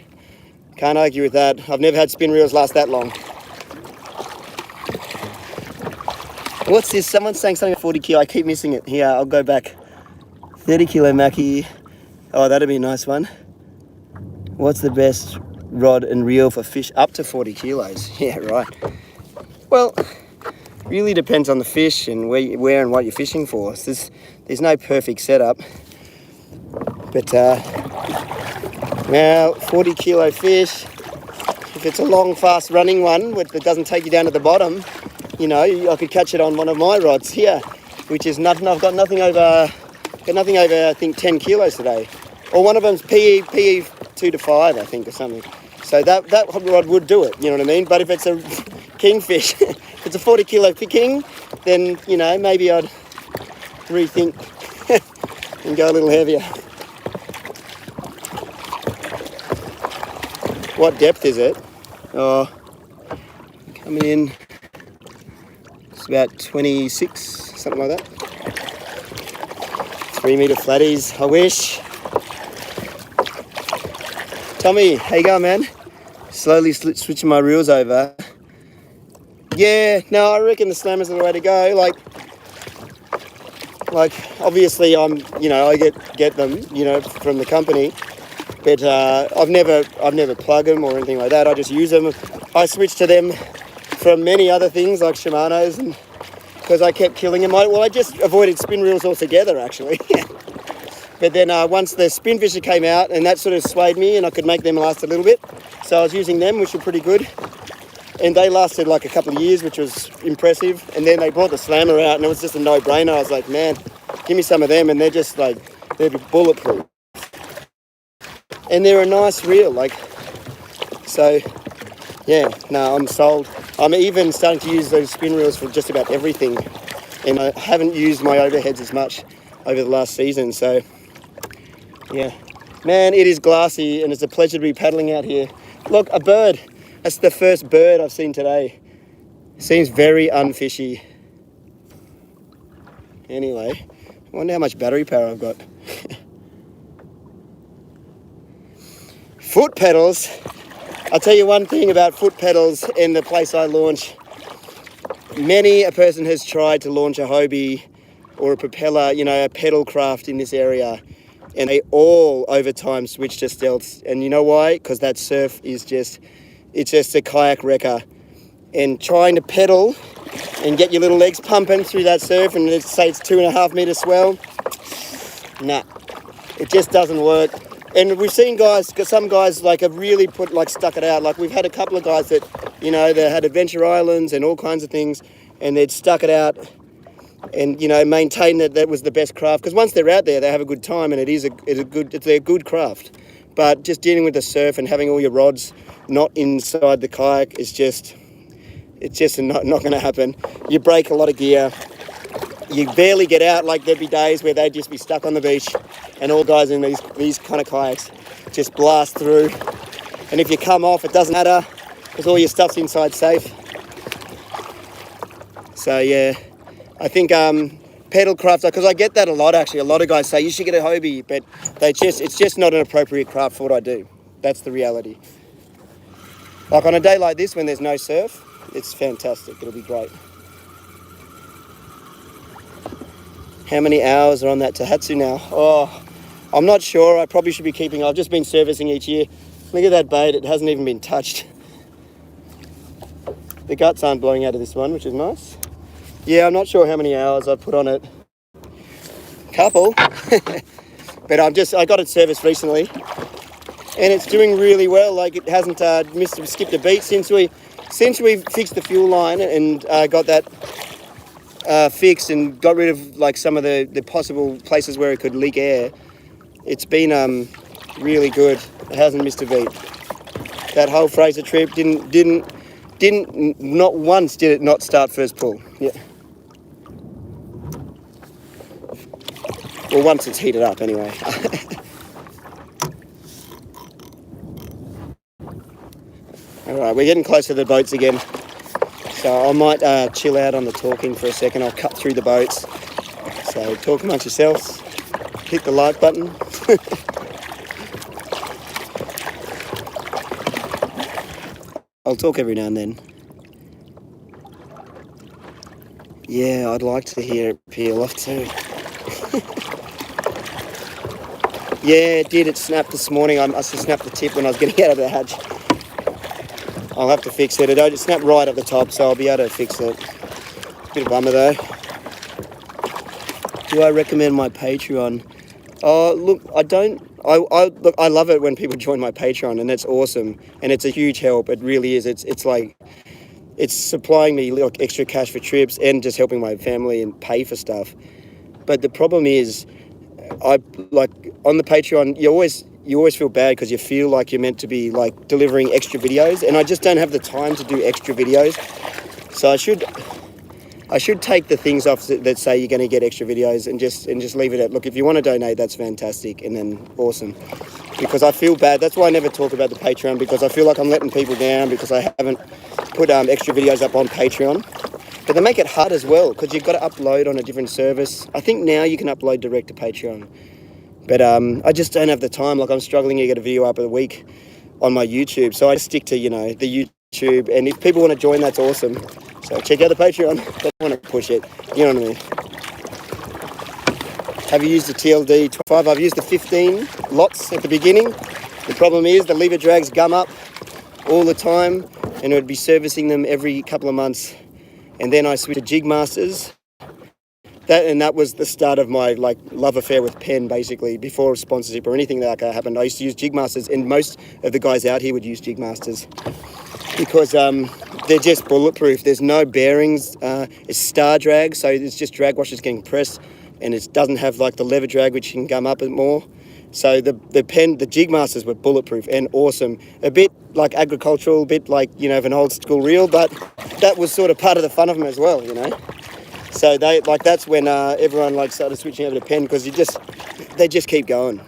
can't argue with that. I've never had spin reels last that long. What's this? Someone's saying something 40 kilo. I keep missing it. Here, I'll go back. 30 kilo Mackie. Oh, that'd be a nice one. What's the best rod and reel for fish up to 40 kilos? Yeah, right. Well, really depends on the fish and where and what you're fishing for. So there's no perfect setup. But, now 40 kilo fish, if it's a long, fast running one that doesn't take you down to the bottom, you know, I could catch it on one of my rods here, which is nothing. I've got nothing over, I think 10 kilos today. Or one of them's PE 2 to 5, I think, or something. So that rod would do it, you know what I mean? But if it's a kingfish, if it's a 40 kilo king, then, you know, maybe I'd rethink and go a little heavier. What depth is it? Oh, coming in, it's about 26, something like that. 3 metre flatties, I wish. Tommy, how you going, man? Slowly switching my reels over. Yeah, no, I reckon the slammers are the way to go. Like obviously I get them, from the company, but I've never plugged them or anything like that. I just use them. I switched to them from many other things like Shimano's, and because I kept killing them. I just avoided spin reels altogether, actually. But then once the spin fisher came out, and that sort of swayed me, and I could make them last a little bit. So I was using them, which were pretty good. And they lasted like a couple of years, which was impressive. And then they brought the slammer out, and it was just a no-brainer. I was like, man, give me some of them, and they're just like, they're bulletproof. And they're a nice reel, so yeah, no, I'm sold. I'm even starting to use those spin reels for just about everything. And I haven't used my overheads as much over the last season, so yeah. Man, it is glassy, and it's a pleasure to be paddling out here. Look, a bird. That's the first bird I've seen today. Seems very unfishy. Anyway, I wonder how much battery power I've got. Foot pedals. I'll tell you one thing about foot pedals in the place I launch. Many a person has tried to launch a Hobie or a propeller, a pedal craft in this area, and they all over time switch to stealths. And you know why? Because that surf is it's just a kayak wrecker. And trying to pedal and get your little legs pumping through that surf, and let's say it's 2.5 metre swell, nah, it just doesn't work. And we've seen some guys have really stuck it out. Like we've had a couple of guys that, they had adventure islands and all kinds of things, and they'd stuck it out and, maintained that was the best craft. Because once they're out there, they have a good time, and it's a good craft. But just dealing with the surf and having all your rods not inside the kayak is just not going to happen. You break a lot of gear. You barely get out. Like there'd be days where they'd just be stuck on the beach, and all guys in these kind of kayaks just blast through. And if you come off, it doesn't matter because all your stuff's inside safe. So yeah, I think pedal crafts, because I get that a lot actually. A lot of guys say you should get a Hobie, but it's just not an appropriate craft for what I do. That's the reality. Like on a day like this when there's no surf, it's fantastic. It'll be great. How many hours are on that Tohatsu now? Oh, I'm not sure. I probably should be keeping. I've just been servicing each year. Look at that bait. It hasn't even been touched. The guts aren't blowing out of this one, which is nice. Yeah, I'm not sure how many hours I've put on it. Couple. But I got it serviced recently, and it's doing really well. Like, it hasn't skipped a beat since we fixed the fuel line and got that fixed and got rid of like some of the possible places where it could leak air. It's been really good. It hasn't missed a beat. That whole Fraser trip didn't not once did it not start first pull. Yeah. Well, once it's heated up anyway. All right, we're getting close to the boats again. So I might chill out on the talking for a second. I'll cut through the boats. So talk amongst yourselves. Hit the like button. I'll talk every now and then. Yeah, I'd like to hear it peel off too. Yeah, it did. It snapped this morning. I must have snapped the tip when I was getting out of the hatch. I'll have to fix it. It snapped right at the top, so I'll be able to fix it. Bit of bummer though. Do I recommend my Patreon? Oh, look, I don't. I love it when people join my Patreon, and that's awesome, and it's a huge help. It really is. It's like it's supplying me like extra cash for trips and just helping my family and pay for stuff. But the problem is, I like on the Patreon, you always feel bad because you feel like you're meant to be like delivering extra videos, and I just don't have the time to do extra videos. So I should take the things off that say you're going to get extra videos and just leave it at, look, if you want to donate, that's fantastic, and then awesome. Because I feel bad. That's why I never talk about the Patreon, because I feel like I'm letting people down because I haven't put extra videos up on Patreon. But they make it hard as well because you've got to upload on a different service. I think now you can upload direct to Patreon. But I just don't have the time. Like, I'm struggling to get a video up a week on my YouTube. So I stick to, the YouTube. And if people want to join, that's awesome. So check out the Patreon. Don't want to push it. You know what I mean? Have you used the TLD 25? I've used the 15 lots at the beginning. The problem is the lever drags gum up all the time, and I would be servicing them every couple of months. And then I switched to Jig Masters. That was the start of my like love affair with pen, basically, before sponsorship or anything like that happened. I used to use Jig Masters, and most of the guys out here would use Jig Masters because they're just bulletproof. There's no bearings. It's star drag, so it's just drag washers getting pressed, and it doesn't have like the lever drag, which can gum up more. So the Jig Masters were bulletproof and awesome. A bit like agricultural, a bit like, of an old school reel, but that was sort of part of the fun of them as well, So that's when everyone started switching over to pen, because they just keep going.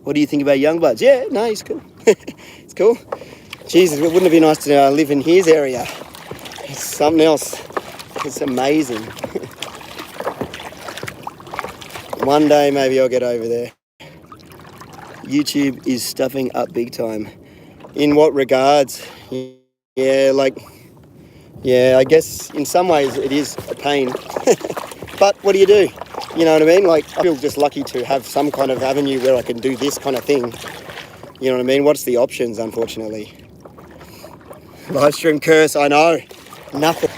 What do you think about Youngbuds? Yeah, no, he's cool. It's cool. Jesus, wouldn't it be nice to live in his area? It's something else. It's amazing. One day maybe I'll get over there. YouTube is stuffing up big time. In what regards? Yeah, I guess in some ways it is a pain. But what do? You know what I mean? I feel just lucky to have some kind of avenue where I can do this kind of thing. You know what I mean? What's the options, unfortunately? Livestream curse, I know. Nothing.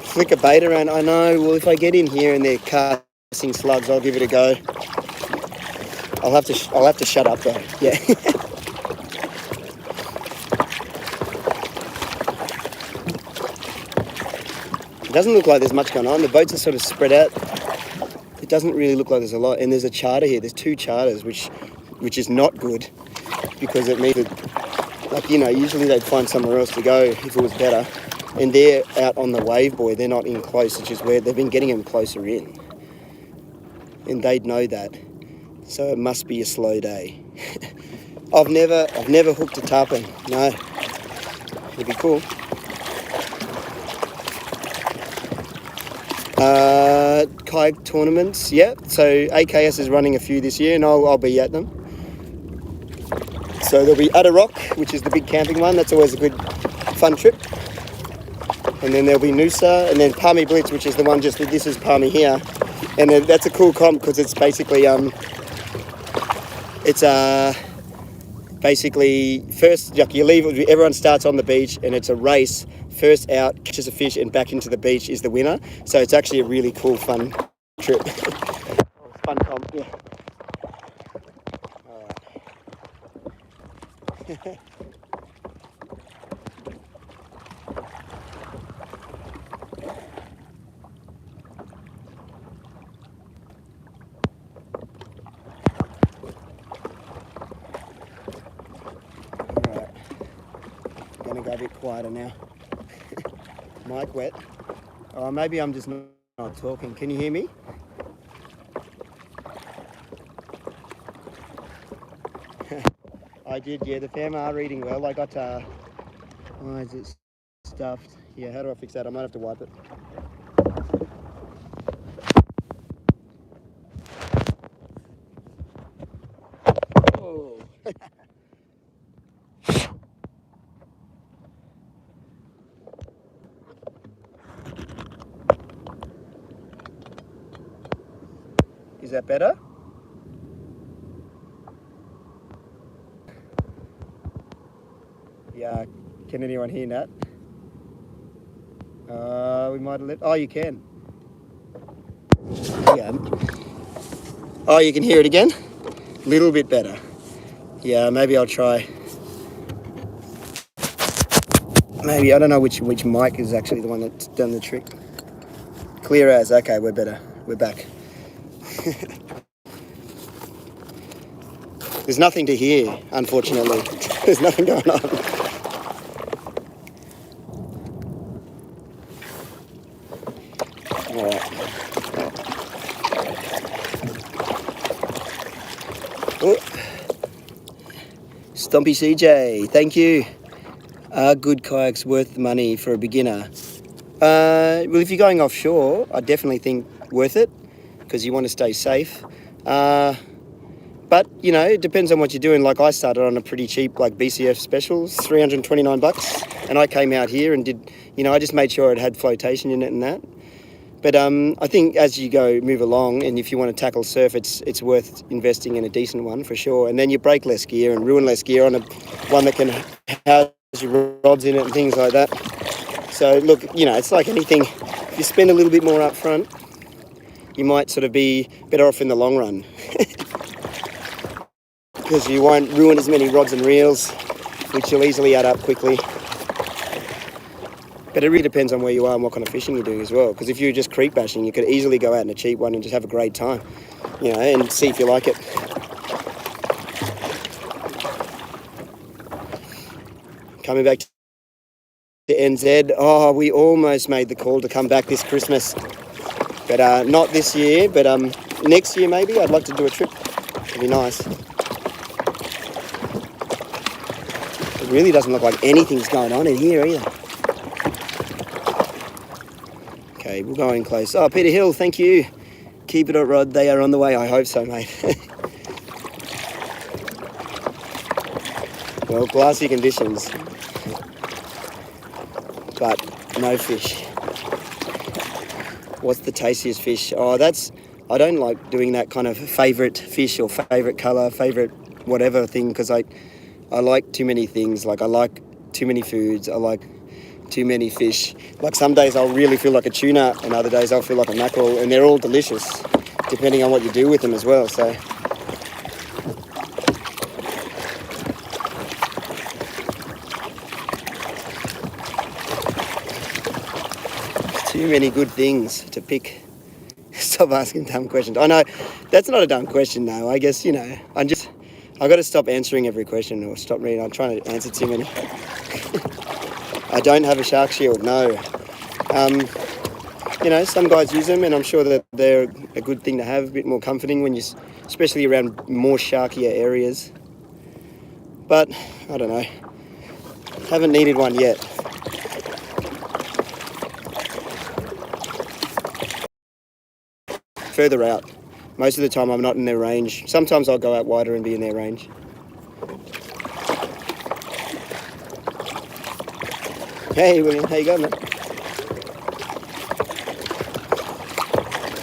Flick a bait around, I know. Well, if I get in here and they're casting slugs, I'll give it a go. I'll have to shut up though. Yeah. It doesn't look like there's much going on. The boats are sort of spread out. It doesn't really look like there's a lot. And there's a charter here. There's 2 charters, which is not good, because it means that, usually they'd find somewhere else to go if it was better. And they're out on the wave buoy. They're not in close, which is where they've been getting them closer in. And they'd know that. So it must be a slow day. I've never hooked a tarpon. No. It'd be cool. Kayak tournaments, yeah. So AKS is running a few this year, and I'll be at them. So there'll be Udder Rock, which is the big camping one. That's always a good, fun trip. And then there'll be Noosa, and then Palmy Blitz, which is the one this is Palmy here. And then that's a cool comp because it's basically first, you leave, everyone starts on the beach, and it's a race. First out, catches a fish, and back into the beach is the winner. So it's actually a really cool, fun trip. fun comp, yeah. Alright. Alright. Gonna go a bit quieter now. Mic wet. Oh, maybe I'm just not talking. Can you hear me? I did, yeah. The fam are reading well. I got, why is it stuffed? Yeah, how do I fix that? I might have to wipe it. Oh. Is that better? Yeah, can anyone hear that? We might have left. Oh, you can. Yeah. Oh, you can hear it again? A little bit better. Yeah, maybe I'll try. Maybe, I don't know which mic is actually the one that's done the trick. Clear as, okay, we're better. We're back. There's nothing to hear, unfortunately. There's nothing going on. All right. Oh. Stompy CJ, thank you. Are good kayaks worth the money for a beginner? Well, if you're going offshore, I definitely think worth it because you want to stay safe. But, you know, it depends on what you're doing. Like I started on a pretty cheap, like BCF specials, $329. And I came out here and did, you know, I just made sure it had flotation in it and that. But I think as you move along, and if you want to tackle surf, it's worth investing in a decent one for sure. And then you break less gear and ruin less gear on one that can house your rods in it and things like that. So look, you know, it's like anything. If you spend a little bit more up front, you might sort of be better off in the long run. Because you won't ruin as many rods and reels, which will easily add up quickly. But it really depends on where you are and what kind of fishing you're doing as well. Because if you're just creek bashing, you could easily go out in a cheap one and just have a great time, you know, and see if you like it. Coming back to NZ, oh, we almost made the call to come back this Christmas. But not this year, but next year maybe. I'd like to do a trip. It'd be nice. It really doesn't look like anything's going on in here either. Okay, we'll go in close. Oh, Peter Hill, thank you. Keep it up, Rod. They are on the way. I hope so, mate. Well, glassy conditions, but no fish. What's the tastiest fish? Oh, I don't like doing that kind of favourite fish or favourite colour, favourite whatever thing, because I like too many things. Like I like too many foods. I like too many fish. Like some days I'll really feel like a tuna and other days I'll feel like a mackerel, and they're all delicious depending on what you do with them as well. So too many good things to pick. Stop asking dumb questions. I know that's not a dumb question though. I guess, you know, I got to stop answering every question or stop reading. I'm trying to answer too many. I don't have a shark shield, no. You know, some guys use them and I'm sure that they're a good thing to have, a bit more comforting when especially around more sharkier areas. But, I don't know. Haven't needed one yet. Further out. Most of the time I'm not in their range. Sometimes I'll go out wider and be in their range. Hey William, how you going, man?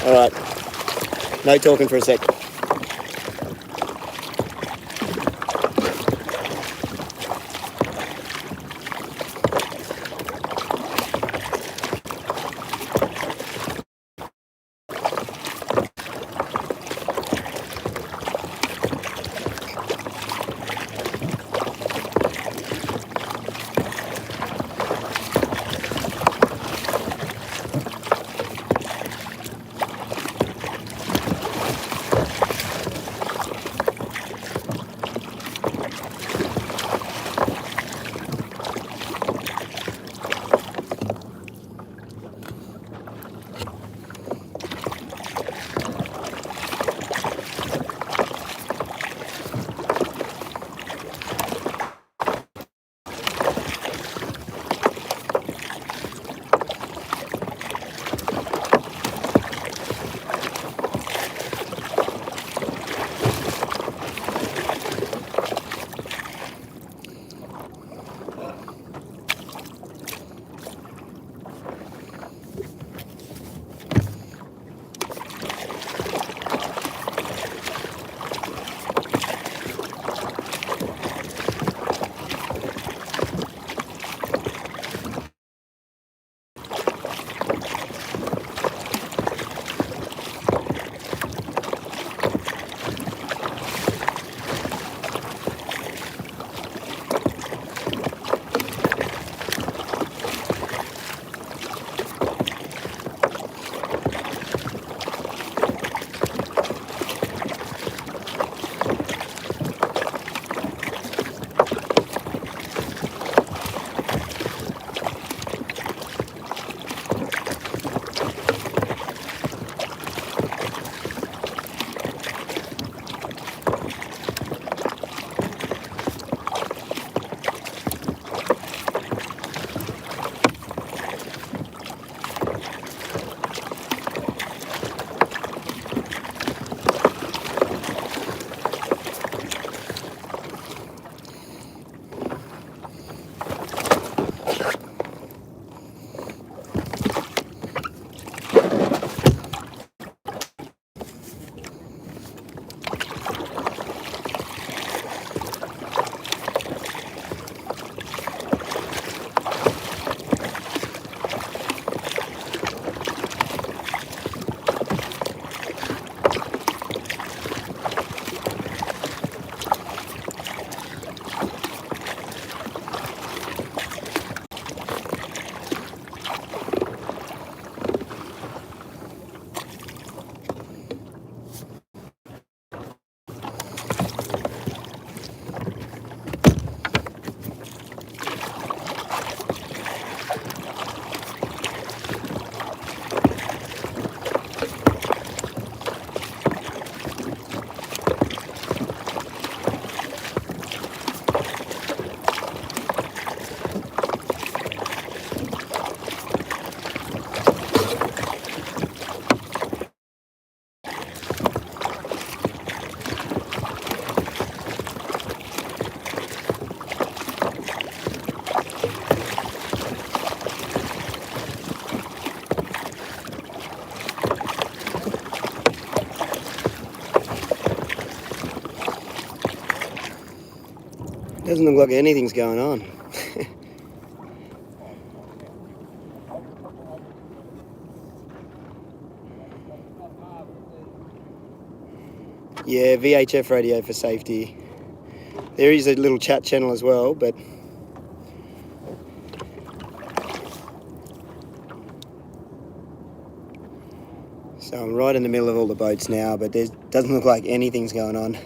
Alright, no talking for a sec. Doesn't look like anything's going on. Yeah, VHF radio for safety. There is a little chat channel as well, but so I'm right in the middle of all the boats now, but there doesn't look like anything's going on.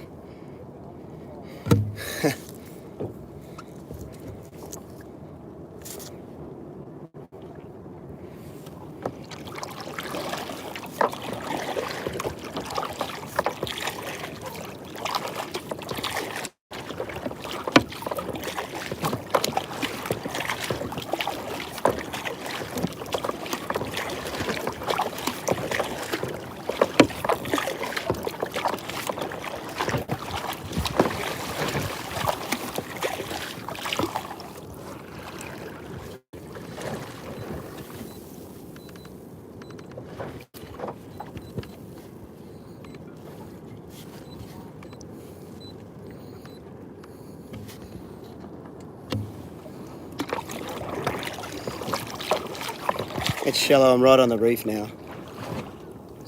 It's shallow, I'm right on the reef now.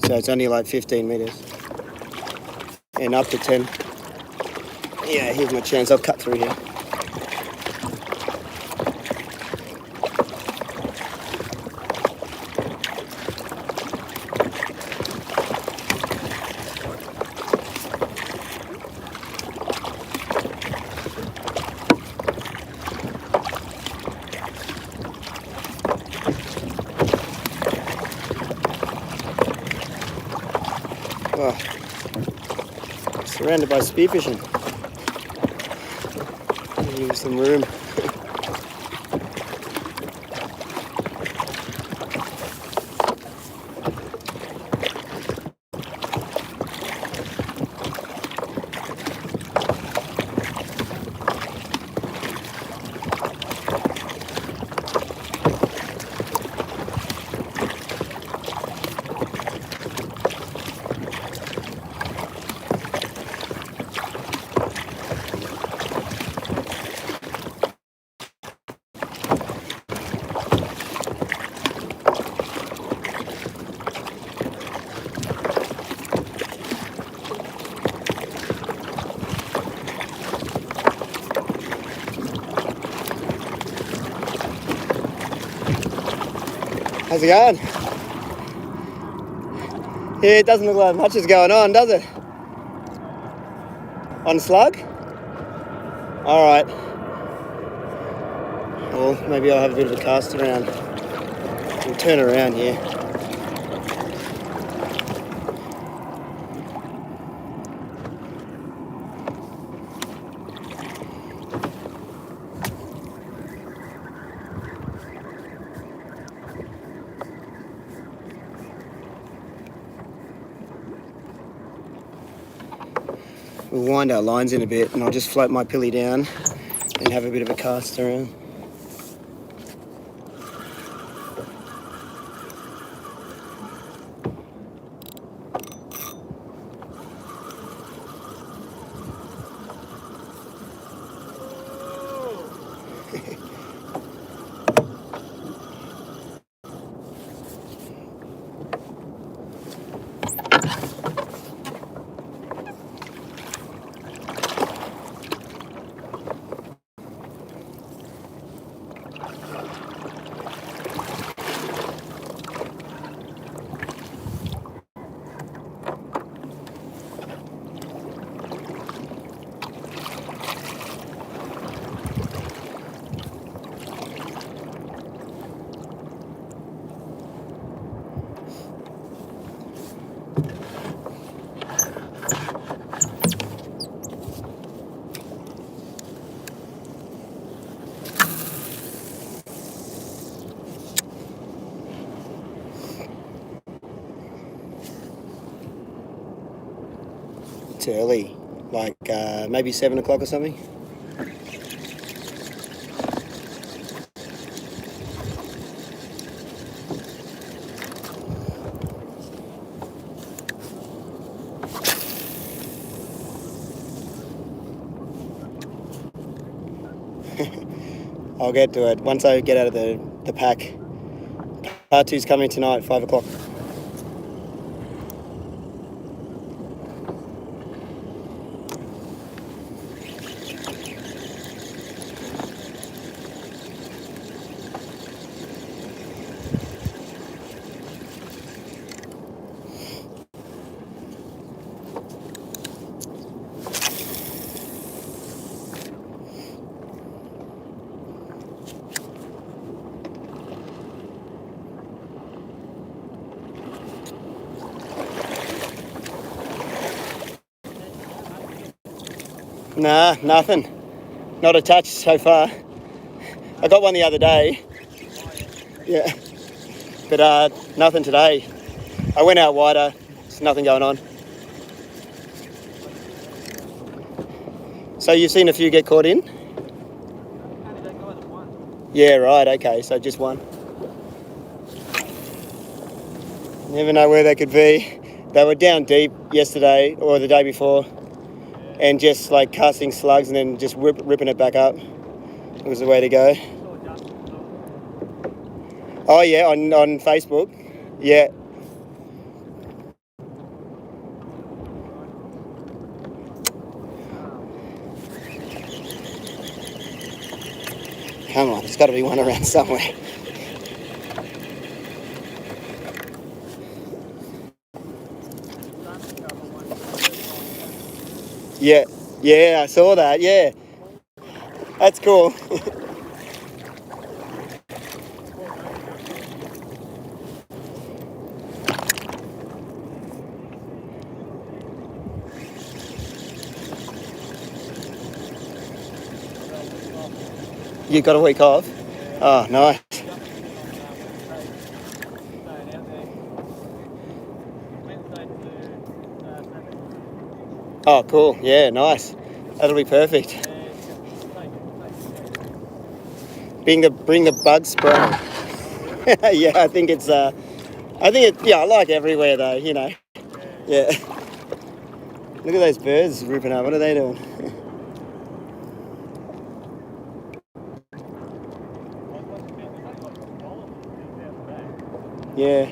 So it's only like 15 metres. And up to 10. Yeah, here's my chance, I'll cut through here. Oh, surrounded by spearfishing. Give some room. How's it going? Yeah, it doesn't look like much is going on, does it? On slug? All right. Well, maybe I'll have a bit of a cast around. We'll turn around here. We'll wind our lines in a bit and I'll just float my pilly down and have a bit of a cast around. It's early, like maybe 7 o'clock or something. I'll get to it once I get out of the pack. Part 2's coming tonight, 5 o'clock. Nah, nothing. Not a touch so far. I got one the other day. Yeah. But nothing today. I went out wider. There's nothing going on. So you've seen a few get caught in? Yeah, right, okay, so just one. Never know where they could be. They were down deep yesterday or the day before and just like casting slugs and then just ripping it back up. It was the way to go. Oh yeah, on Facebook. Yeah. Come on, there's got to be one around somewhere. Yeah, yeah, I saw that, yeah. That's cool. You got a week off? Oh, nice. Oh, cool. Yeah, nice. That'll be perfect. Bring the bug spray. Yeah, I think I like everywhere though, you know. Yeah. Look at those birds ripping up. What are they doing? Yeah.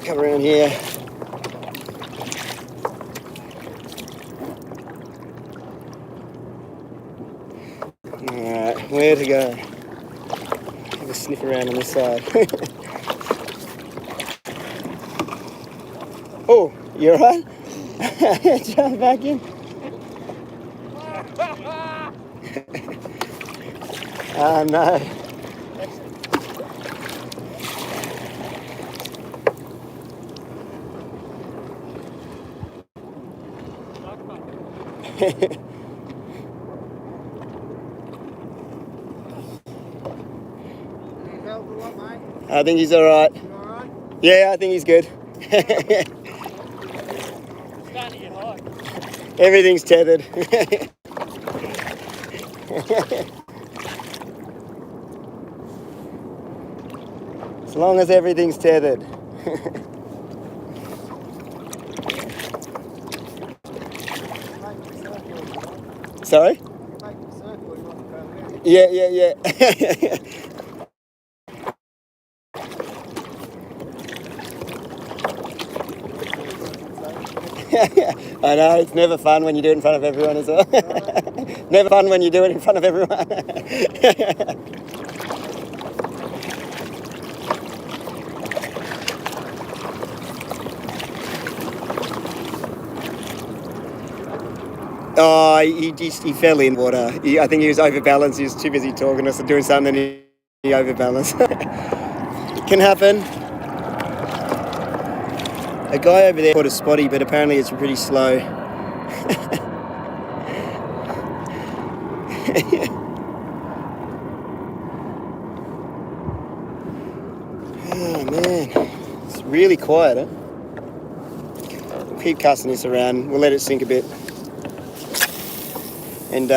Come around here. Alright, where to go? Have a sniff around on this side. Oh, you alright? Jump back in. Oh no. I think he's alright. Yeah, I think he's good. Everything's tethered. As long as everything's tethered. Sorry? Yeah. I know, it's never fun when you do it in front of everyone as well. Never fun when you do it in front of everyone. Oh, he fell in water. I think he was overbalanced. He was too busy talking to us and doing something and he overbalanced. It can happen. A guy over there caught a spotty, but apparently it's pretty slow. Oh man, it's really quiet, huh? We'll keep casting this around. We'll let it sink a bit. And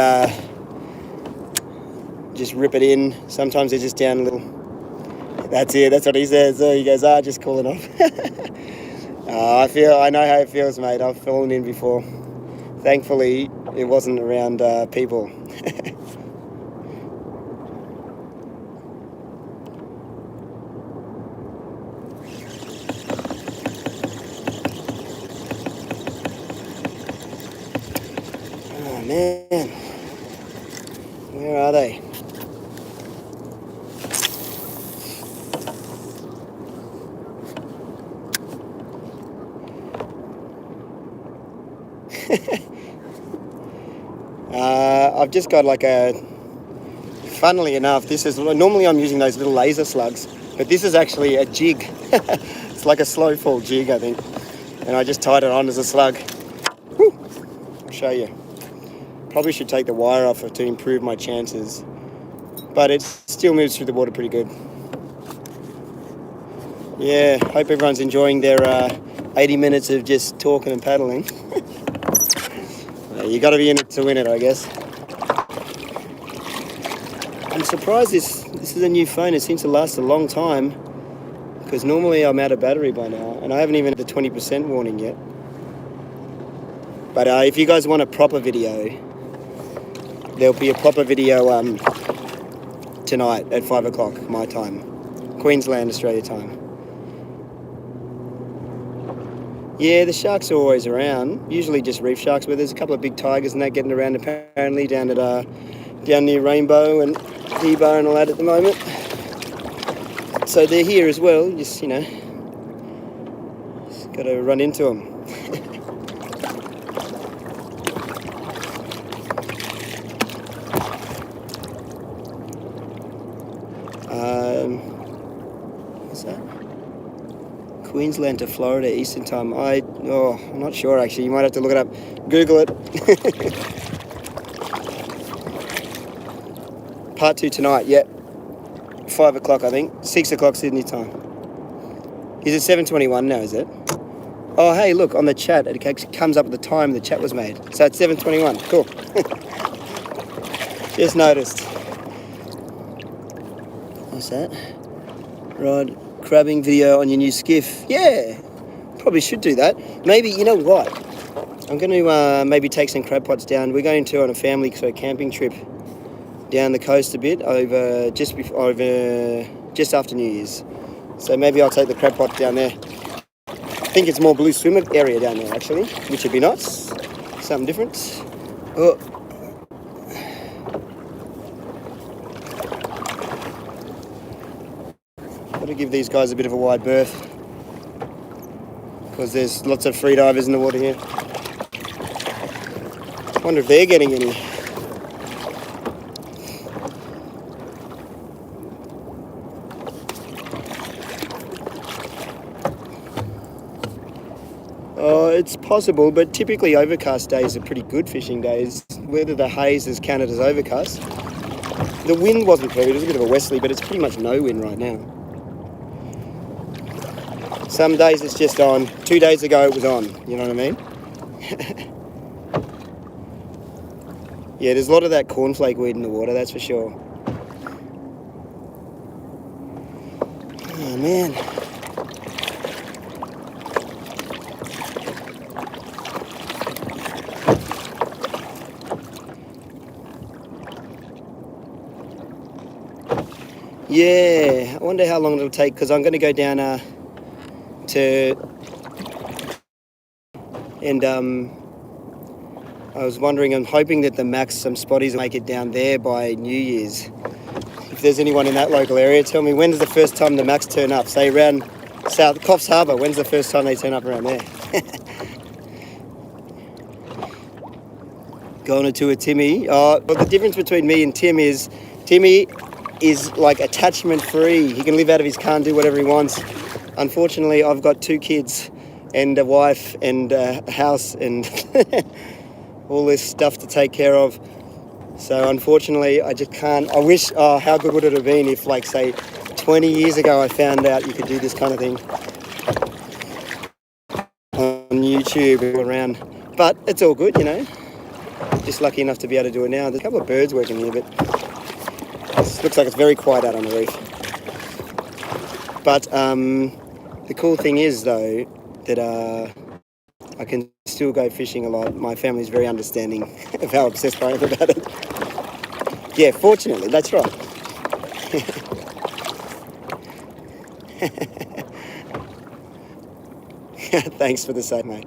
just rip it in. Sometimes they're just down a little. That's it, that's what he says. So he goes, just cooling off. I know how it feels, mate. I've fallen in before. Thankfully, it wasn't around people. Oh man, where are they? I've just got like funnily enough, this is, normally I'm using those little laser slugs, but this is actually a jig. It's like a slow fall jig, I think. And I just tied it on as a slug. Woo! I'll show you. Probably should take the wire off to improve my chances, but it still moves through the water pretty good. Yeah, hope everyone's enjoying their 80 minutes of just talking and paddling. You got to be in it to win it, I guess. I'm surprised this is a new phone. It seems to last a long time, because normally I'm out of battery by now, and I haven't even had the 20% warning yet. But if you guys want a proper video, there'll be a proper video tonight at 5 o'clock my time, Queensland, Australia time. Yeah, the sharks are always around, usually just reef sharks, but there's a couple of big tigers and that getting around apparently down near Rainbow and D-Bar and all that at the moment. So they're here as well, just got to run into them. What's that? Queensland to Florida Eastern time. I'm not sure actually. You might have to look it up. Google it. Part 2 tonight. Yep. 5 o'clock I think. 6 o'clock Sydney time. Is it 7:21 now? Is it? Oh hey, look on the chat. It comes up at the time the chat was made. So it's 7:21. Cool. Just noticed. What's that? Rod crabbing video on your new skiff. Yeah, probably should do that. Maybe, you know what? I'm going to maybe take some crab pots down. We're going to on a family camping trip down the coast a bit just after New Year's. So maybe I'll take the crab pot down there. I think it's more blue swimmer area down there actually, which would be nice. Something different. Oh. Got to give these guys a bit of a wide berth because there's lots of free divers in the water here. Wonder if they're getting any. It's possible, but typically overcast days are pretty good fishing days. Whether the haze is counted as overcast. The wind wasn't very, it was a bit of a westerly, but it's pretty much no wind right now. Some days it's just on. 2 days ago it was on, you know what I mean? Yeah, there's a lot of that cornflake weed in the water, that's for sure. Oh man. Yeah, I wonder how long it'll take, because I'm going to go down I was wondering, I'm hoping that the some spotties will make it down there by New Year's. If there's anyone in that local area, tell me, when does the first time the Macs turn up? Say around South Coffs Harbour, when's the first time they turn up around there? Going to a Timmy. But the difference between me and Timmy is like attachment free. He can live out of his car and do whatever he wants. Unfortunately, I've got 2 kids and a wife and a house and all this stuff to take care of. So unfortunately, I just can't. I wish, how good would it have been if, like, say, 20 years ago I found out you could do this kind of thing on YouTube all around. But it's all good, you know. Just lucky enough to be able to do it now. There's a couple of birds working here, but it looks like it's very quiet out on the reef. But the cool thing is, though, that I can still go fishing a lot. My family's very understanding of how obsessed I am about it. Yeah, fortunately, that's right. Thanks for the save, mate.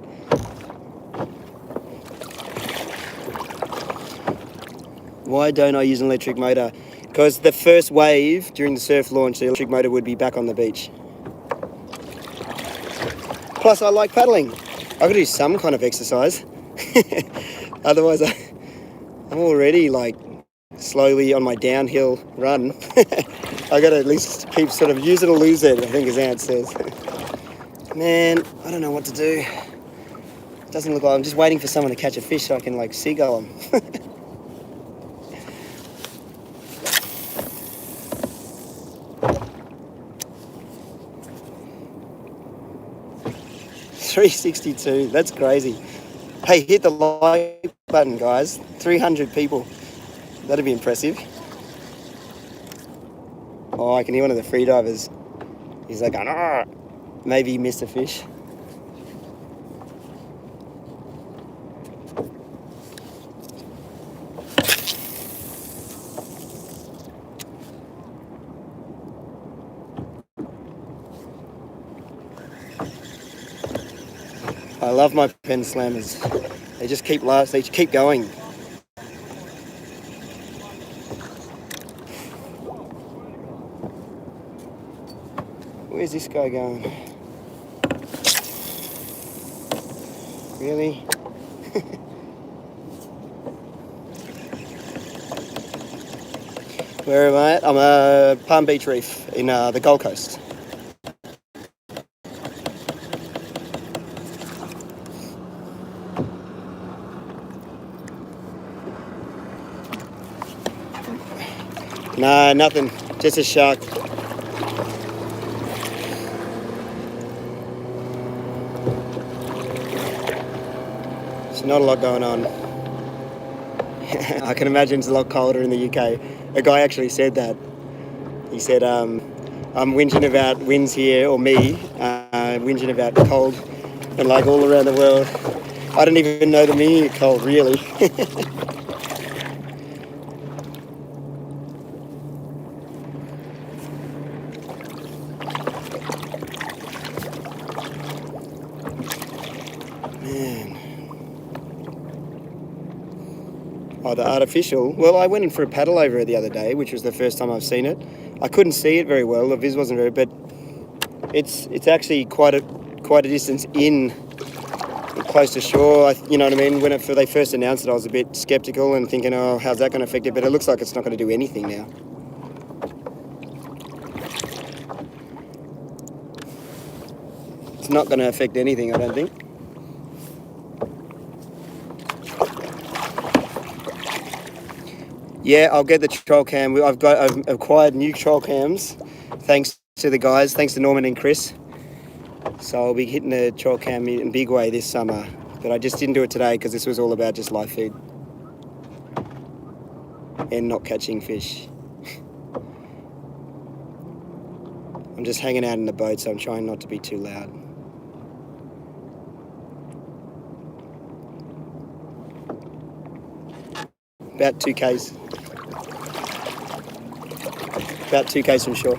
Why don't I use an electric motor? Because the first wave during the surf launch, the electric motor would be back on the beach. Plus, I like paddling. I've got to do some kind of exercise. Otherwise, I'm already like slowly on my downhill run. I got to at least keep sort of use it or lose it, I think as Ant says. Man, I don't know what to do. Doesn't look like I'm just waiting for someone to catch a fish so I can like seagull them. 362, that's crazy. Hey, hit the like button, guys. 300 people. That'd be impressive. Oh, I can hear one of the freedivers. He's like, "Arr!" Maybe he missed a fish. I love my pen slammers. They just keep they keep going. Where's this guy going? Really? Where am I at? I'm at Palm Beach Reef in the Gold Coast. No, nothing. Just a shark. There's not a lot going on. I can imagine it's a lot colder in the UK. A guy actually said that. He said, I'm whinging about winds here, or me, whinging about cold, and like all around the world. I don't even know the meaning of cold, really. Man. Oh, the artificial. Well, I went in for a paddle over it the other day, which was the first time I've seen it. I couldn't see it very well. The vis wasn't very, but it's actually quite a distance in, close to shore. You know what I mean? When they first announced it, I was a bit skeptical and thinking, oh, how's that going to affect it? But it looks like it's not going to do anything now. It's not going to affect anything, I don't think. Yeah, I'll get the troll cam. I've acquired new troll cams, thanks to the guys, thanks to Norman and Chris. So I'll be hitting the troll cam in a big way this summer. But I just didn't do it today because this was all about just live feed and not catching fish. I'm just hanging out in the boat, so I'm trying not to be too loud. About 2Ks. About 2Ks from shore.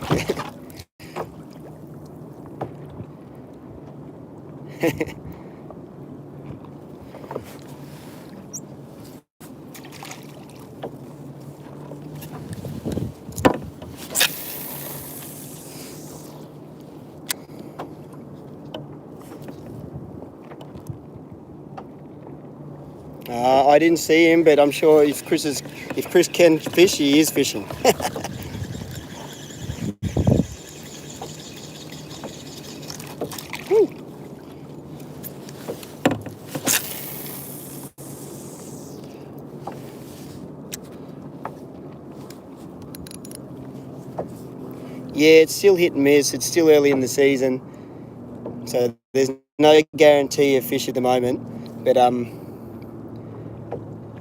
I didn't see him, but I'm sure if Chris can fish, he is fishing. Yeah, it's still hit and miss. It's still early in the season, so there's no guarantee of fish at the moment. But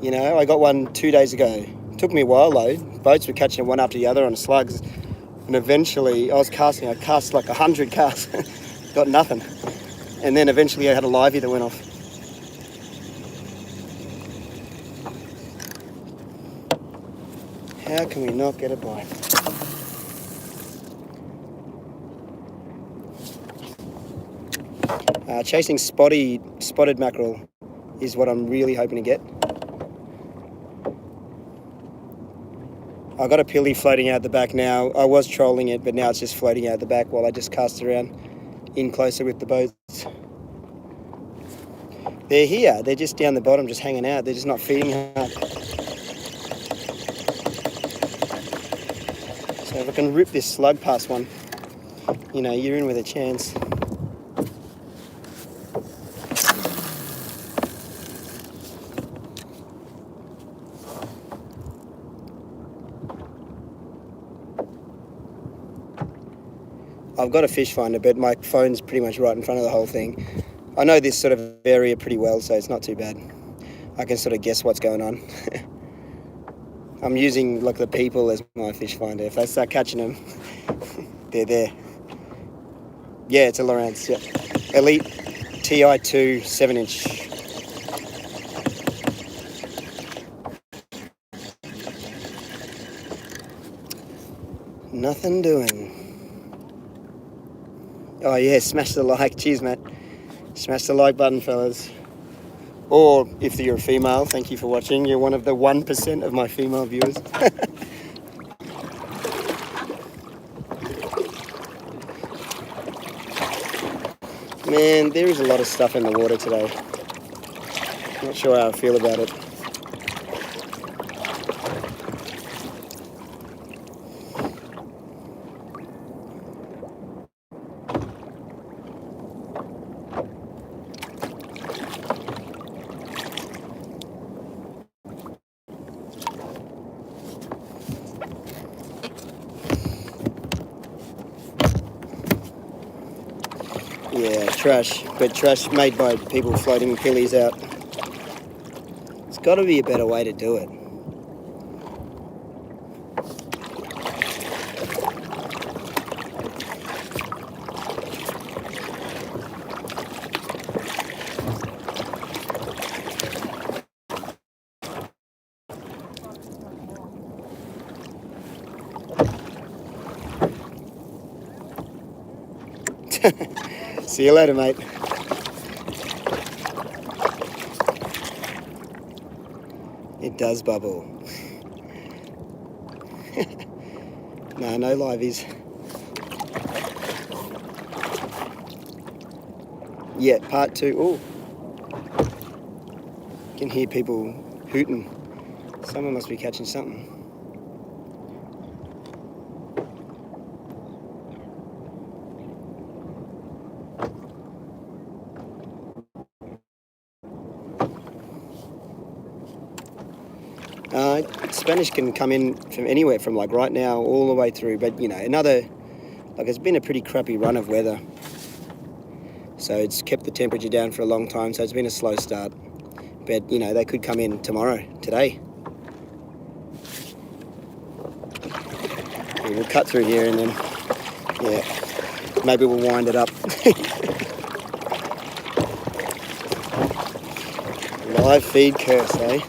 you know, I got one 2 days ago. It took me a while though. Boats were catching one after the other on slugs, and eventually I cast like 100 casts, got nothing, and then eventually I had a livey that went off. How can we not get a bite? Chasing spotted mackerel is what I'm really hoping to get. I've got a pilly floating out the back now. I was trolling it, but now it's just floating out the back while I just cast around in closer with the boats. They're here. They're just down the bottom, just hanging out. They're just not feeding hard. So if I can rip this slug past one, you know, you're in with a chance. I've got a fish finder, but my phone's pretty much right in front of the whole thing. I know this sort of area pretty well, so it's not too bad. I can sort of guess what's going on. I'm using like the people as my fish finder. If I start catching them, they're there. Yeah, it's a Lawrence, yeah. Elite TI2 7-inch. Nothing doing. Oh yeah, smash the like. Cheers, mate. Smash the like button, fellas. Or if you're a female, thank you for watching. You're one of the 1% of my female viewers. Man, there is a lot of stuff in the water today. Not sure how I feel about it. Yeah, trash, but trash made by people floating pillies out. It's got to be a better way to do it. See you later, mate. It does bubble. No liveys. Yeah, part 2. Oh, can hear people hooting. Someone must be catching something. Spanish can come in from anywhere from like right now all the way through, but you know, it's been a pretty crappy run of weather. So it's kept the temperature down for a long time, so it's been a slow start. But you know, they could come in today. Yeah, we'll cut through here and then, yeah, maybe we'll wind it up. Live feed curse, eh?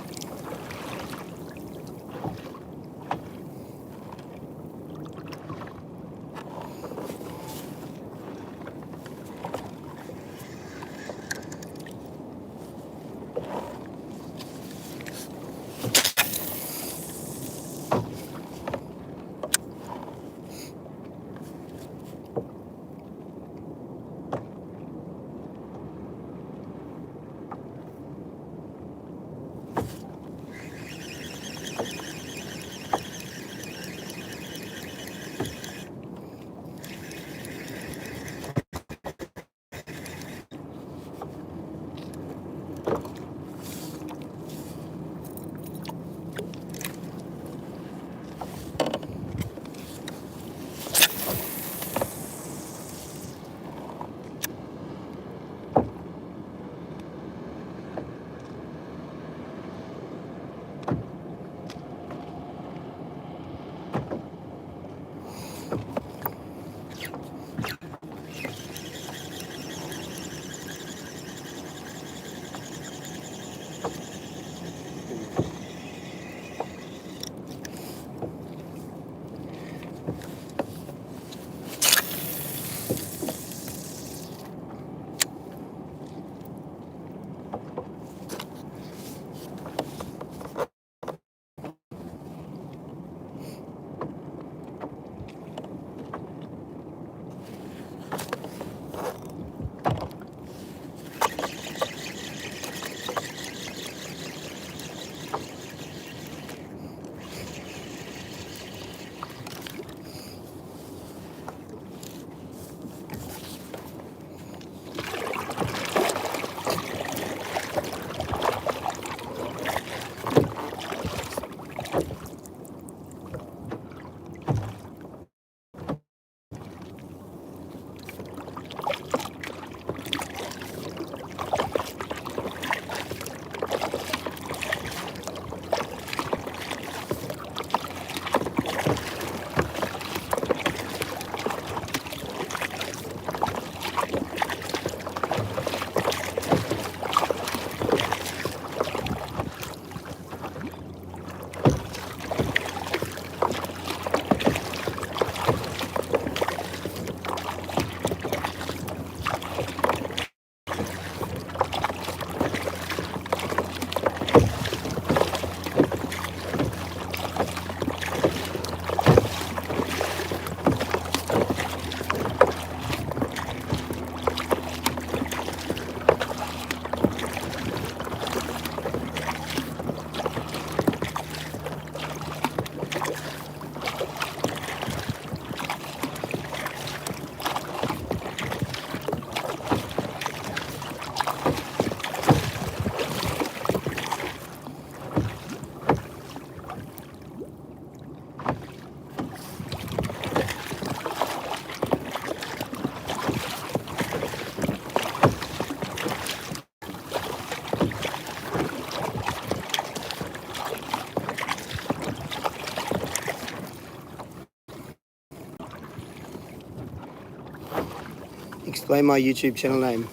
Explain my YouTube channel name.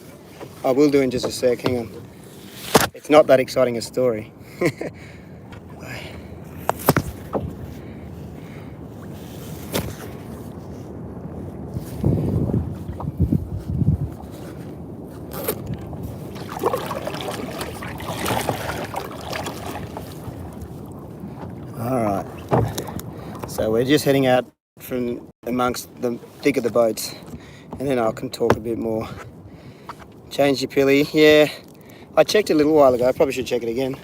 I will do in just a sec, hang on. It's not that exciting a story. Alright, so we're just heading out from amongst the thick of the boats, and then I can talk a bit more. Change your pilly, yeah. I checked a little while ago, I probably should check it again.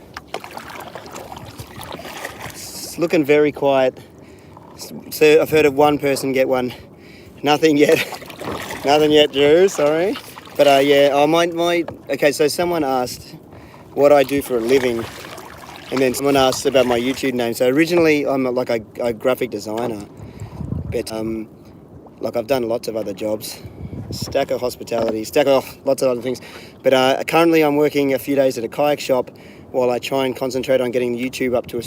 It's looking very quiet. So I've heard of one person get one. Nothing yet. Nothing yet, Drew, sorry. But yeah, okay, so someone asked what I do for a living, and then someone asked about my YouTube name. So originally I'm like a graphic designer, but like I've done lots of other jobs. Stack of hospitality, lots of other things. But currently I'm working a few days at a kayak shop while I try and concentrate on getting YouTube up to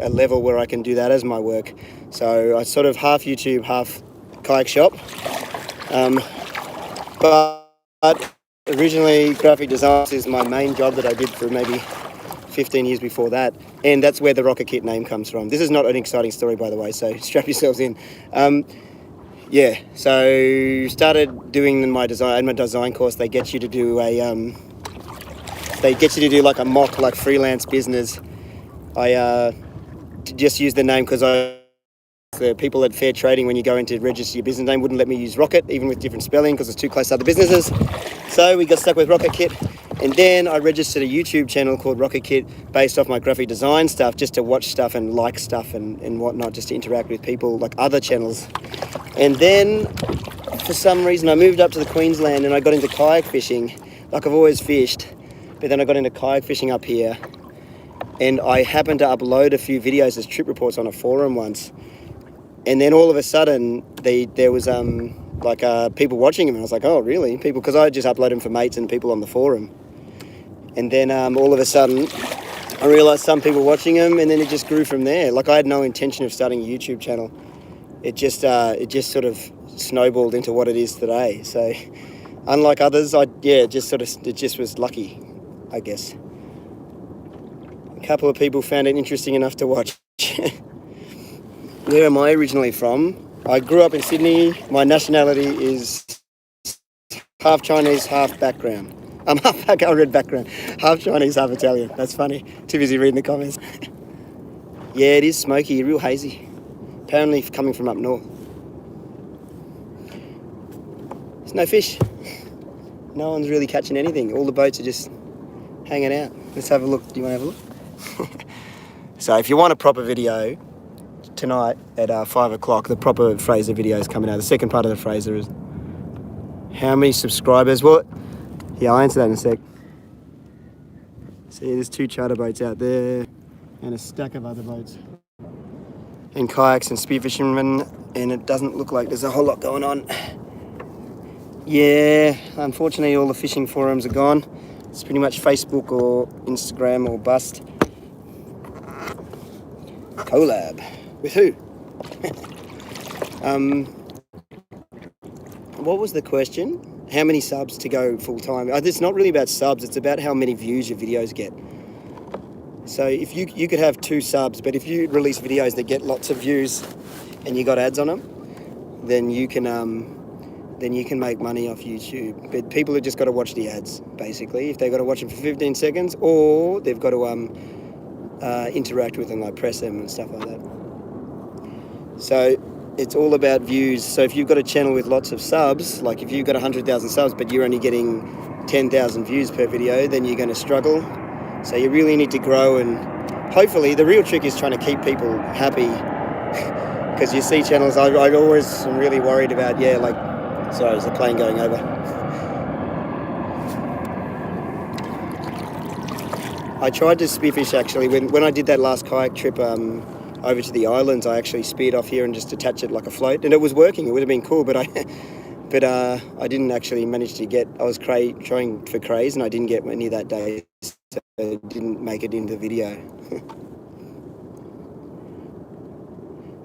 a level where I can do that as my work. So I sort of half YouTube, half kayak shop. But originally graphic design is my main job that I did for maybe 15 years before that. And that's where the Rocket Kit name comes from. This is not an exciting story, by the way, so strap yourselves in. Yeah, so started doing my design course. They get you to do like a mock, like freelance business. I just used the name because the people at Fair Trading, when you go in to register your business name, wouldn't let me use Rocket, even with different spelling, because it's too close to other businesses. So we got stuck with Rocket Kit. And then I registered a YouTube channel called Rocket Kit based off my graphic design stuff, just to watch stuff and like stuff and whatnot, just to interact with people like other channels. And then for some reason I moved up to the Queensland and I got into kayak fishing. Like I've always fished, but then I got into kayak fishing up here. And I happened to upload a few videos as trip reports on a forum once. And then all of a sudden there was people watching them. And I was like, oh really? People, because I just upload them for mates and people on the forum. And then all of a sudden, I realised some people watching them, and then it just grew from there. Like I had no intention of starting a YouTube channel. It just sort of snowballed into what it is today. So, unlike others, it just was lucky, I guess. A couple of people found it interesting enough to watch. Where am I originally from? I grew up in Sydney. My nationality is half Chinese, half background. I read background. Half Chinese, half Italian. That's funny. Too busy reading the comments. Yeah, it is smoky, real hazy. Apparently coming from up north. There's no fish. No one's really catching anything. All the boats are just hanging out. Let's have a look. Do you want to have a look? So if you want a proper video, tonight at 5 o'clock, the proper Fraser video is coming out. The second part of the Fraser is how many subscribers? Well, yeah, I'll answer that in a sec. See, there's 2 charter boats out there and a stack of other boats and kayaks and spearfishermen, and it doesn't look like there's a whole lot going on. Yeah, unfortunately all the fishing forums are gone. It's pretty much Facebook or Instagram or bust. Collab. With who? What was the question? How many subs to go full time? It's not really about subs, it's about how many views your videos get. So if you could have 2 subs, but if you release videos that get lots of views and you got ads on them, then you can make money off YouTube. But people have just got to watch the ads, basically. If they've got to watch them for 15 seconds, or they've got to interact with them, like press them and stuff like that. So it's all about views. So if you've got a channel with lots of subs, like if you've got 100,000 subs but you're only getting 10,000 views per video, then you're going to struggle. So you really need to grow, and hopefully the real trick is trying to keep people happy. Because you see channels, I always am really worried about, sorry, there's a plane going over. I tried to spearfish actually when I did that last kayak trip over to the islands. I actually speared off here and just attached it like a float, and it was working. It would have been cool, but I didn't actually manage to get. I was trying for crays, and I didn't get any that day, so I didn't make it into the video.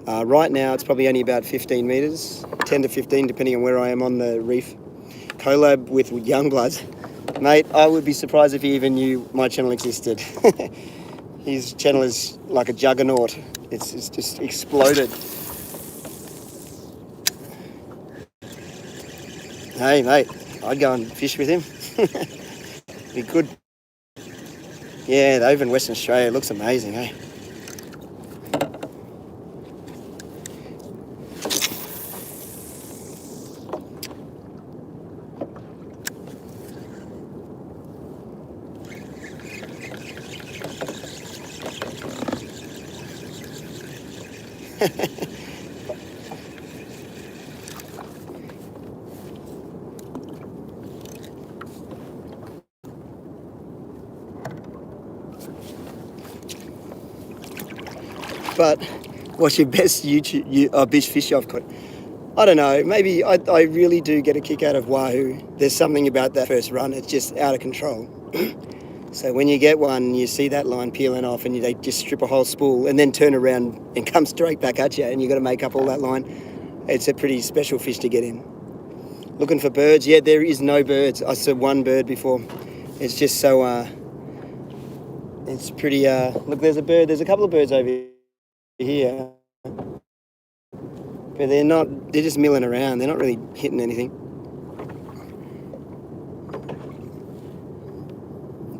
Right now, it's probably only about 15 meters, 10 to 15, depending on where I am on the reef. collab with Youngbloods. Mate, I would be surprised if he even knew my channel existed. His channel is like a juggernaut. It's just exploded. Hey, mate, I'd go and fish with him. Be good. Yeah, over in Western Australia, it looks amazing, eh? But what's your best bish fish I've caught? I don't know. Maybe I really do get a kick out of wahoo. There's something about that first run. It's just out of control. So when you get one, you see that line peeling off and they just strip a whole spool and then turn around and come straight back at you and you've got to make up all that line. It's a pretty special fish to get in. Looking for birds. Yeah, there is no birds. I saw one bird before. It's just so... it's pretty... look, there's a bird. There's a couple of birds over here. But they're just milling around. They're not really hitting anything.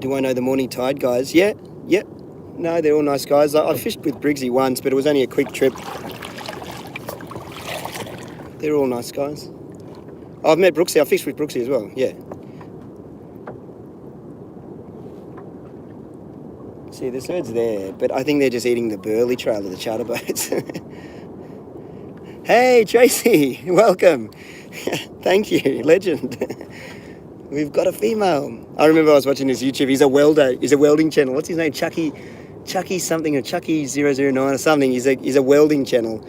Do I know the Morning Tide guys? Yeah. No, they're all nice guys. I fished with Briggsy once, but it was only a quick trip. They're all nice guys. I've met Brooksy. I fished with Brooksy as well, yeah. See, the birds there, but I think they're just eating the burley trail of the charter boats. Hey, Tracy, welcome. Thank you, legend. We've got a female. I remember I was watching his YouTube. He's a welder. He's a welding channel. What's his name? Chucky something or Chucky 009 or something. He's a welding channel,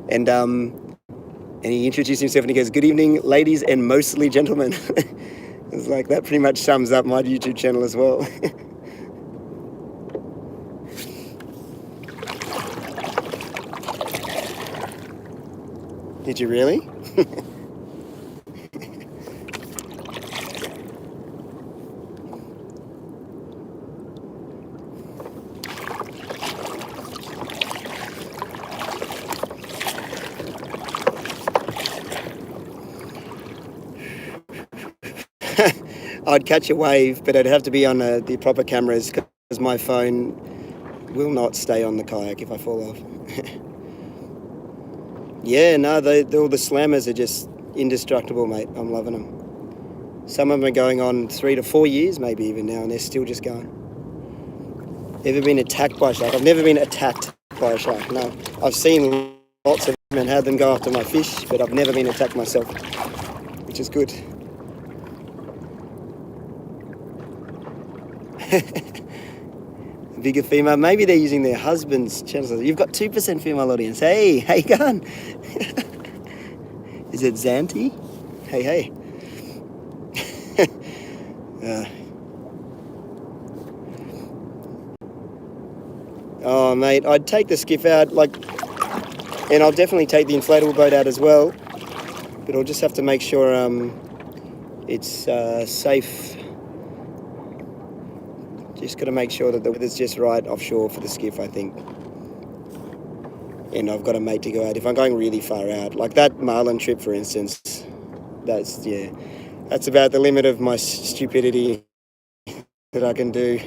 and he introduced himself and he goes, "Good evening, ladies and mostly gentlemen." It's like that pretty much sums up my YouTube channel as well. Did you really? I'd catch a wave, but it'd have to be on the proper cameras because my phone will not stay on the kayak if I fall off. Yeah, no, all the slammers are just indestructible, mate. I'm loving them. Some of them are going on 3 to 4 years, maybe even now, and they're still just going. Ever been attacked by a shark? I've never been attacked by a shark, no. I've seen lots of them and had them go after my fish, but I've never been attacked myself, which is good. Bigger female. Maybe they're using their husband's channels. You've got 2% female audience. Hey, how you going? Is it Zanti? Hey. Oh, mate, I'd take the skiff out, and I'll definitely take the inflatable boat out as well. But I'll just have to make sure it's safe. Just got to make sure that the weather's just right offshore for the skiff, I think. And I've got a mate to go out. If I'm going really far out, like that Marlin trip, for instance, that's about the limit of my stupidity that I can do.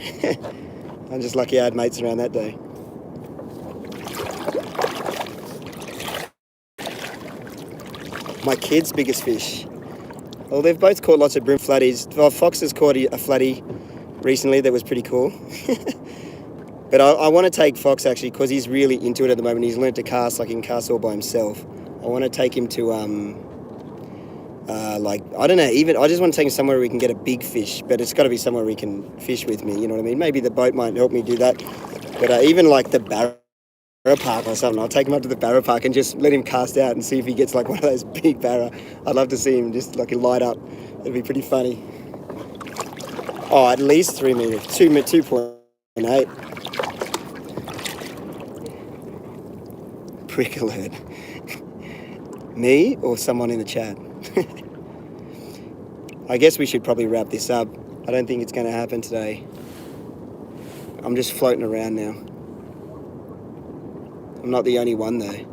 I'm just lucky I had mates around that day. My kids' biggest fish. Well, they've both caught lots of bream flatties. Well, Fox has caught a flatty recently that was pretty cool. But I want to take Fox actually because he's really into it at the moment. He's learnt to cast, like he can cast all by himself. I want to take him to I don't know, I just want to take him somewhere where we can get a big fish, but it's got to be somewhere we can fish with me, you know what I mean? Maybe the boat might help me do that. But even like the Barra Park or something, I'll take him up to the Barra Park and just let him cast out and see if he gets like one of those big Barra. I'd love to see him just like light up. It'd be pretty funny. Oh, at least 3 meters, 2.8. Prick alert. Me or someone in the chat? I guess we should probably wrap this up. I don't think it's going to happen today. I'm just floating around now. I'm not the only one though.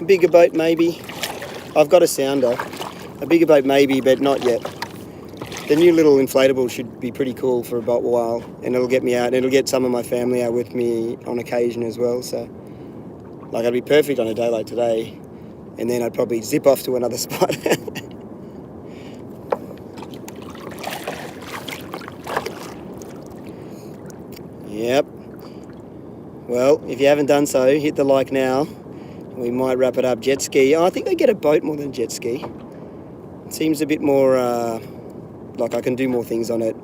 Bigger boat maybe. I've got a sounder. A bigger boat maybe, but not yet. The new little inflatable should be pretty cool for a while, and it'll get me out, and it'll get some of my family out with me on occasion as well. So, like, it'd be perfect on a day like today, and then I'd probably zip off to another spot. Yep. Well, if you haven't done so, hit the like now. We might wrap it up. Jet ski. Oh, I think they get a boat more than jet ski. It seems a bit more, like I can do more things on it.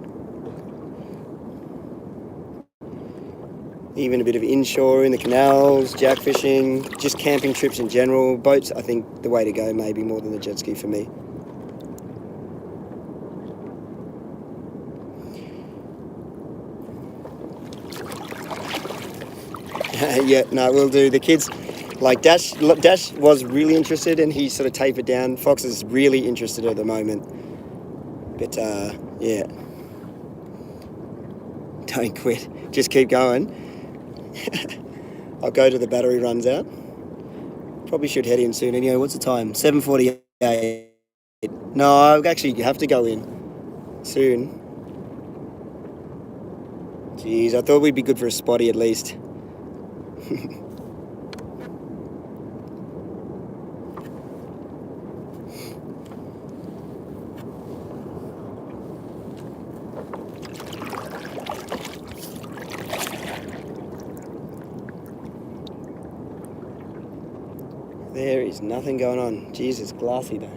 Even a bit of inshore in the canals, jack fishing, just camping trips in general. Boats, I think, the way to go maybe more than the jet ski for me. Yeah, no, we'll do. The kids, like Dash was really interested and he sort of tapered down. Fox is really interested at the moment. But, yeah. Don't quit. Just keep going. I'll go till the battery runs out. Probably should head in soon anyway. What's the time? 7:48. No, I actually have to go in soon. Jeez, I thought we'd be good for a spotty at least. There is nothing going on. Jesus, glassy though.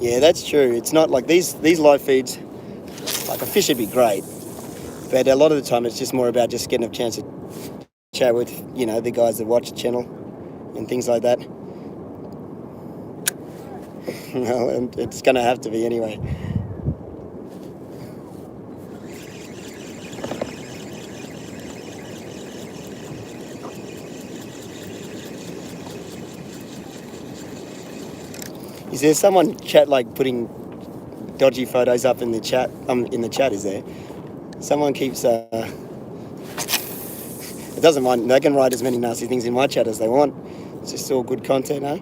Yeah, that's true. It's not like these live feeds, like a fish would be great. But a lot of the time it's just more about just getting a chance to chat with, you know, the guys that watch the channel and things like that. Well, and it's going to have to be anyway. Is there someone putting dodgy photos up in the chat? In the chat, is there? Someone keeps. It doesn't mind. They can write as many nasty things in my chat as they want. It's just all good content, eh?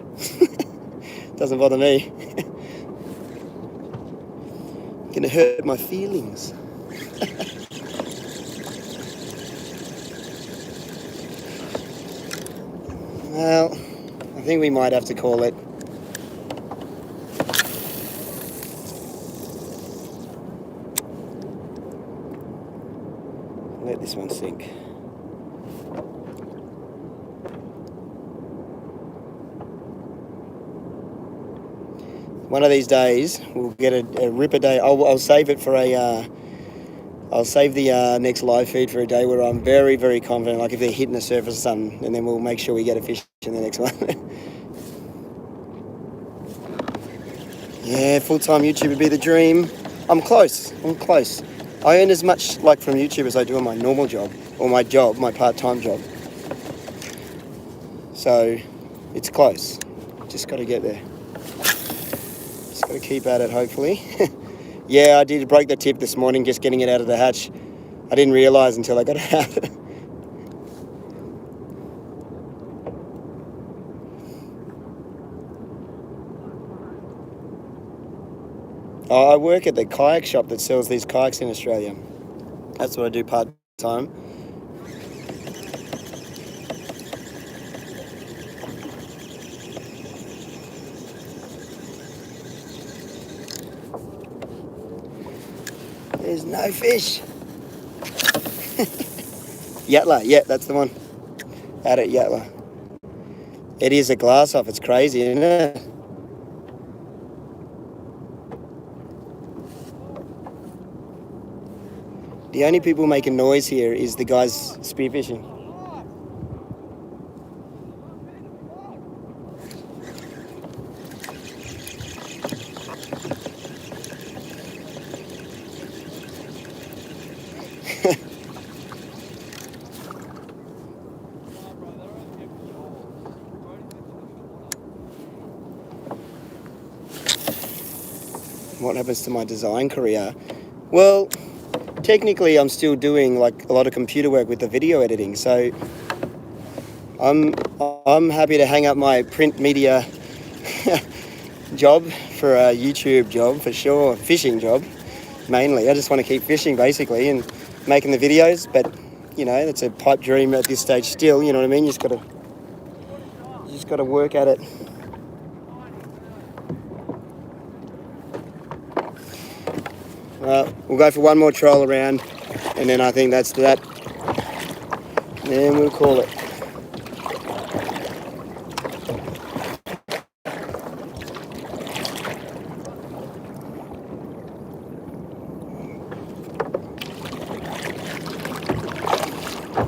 Doesn't bother me. Gonna hurt my feelings. Well, I think we might have to call it. Let this one sink. One of these days we'll get a ripper day. I'll save it for I'll save the next live feed for a day where I'm very, very confident, like if they're hitting the surface or something, and then we'll make sure we get a fish in the next one. Yeah, full-time YouTube would be the dream. I'm close. I earn as much from YouTube as I do on my normal job, or my part-time job. So it's close. Just got to get there. Just got to keep at it, hopefully. Yeah, I did break the tip this morning, just getting it out of the hatch. I didn't realise until I got it out. I work at the kayak shop that sells these kayaks in Australia. That's what I do part-time. There's no fish. Yatla, yeah, that's the one. Out at Yatla. It is a glass off, it's crazy, isn't it? The only people making noise here is the guys spearfishing. What happens to my design career? Well, technically I'm still doing like a lot of computer work with the video editing, so I'm happy to hang up my print media job for a YouTube job for sure, fishing job mainly. I just want to keep fishing basically and making the videos, but you know, it's a pipe dream at this stage still, you know what I mean? You just gotta work at it. We'll go for one more troll around, and then I think that's that. Then we'll call it.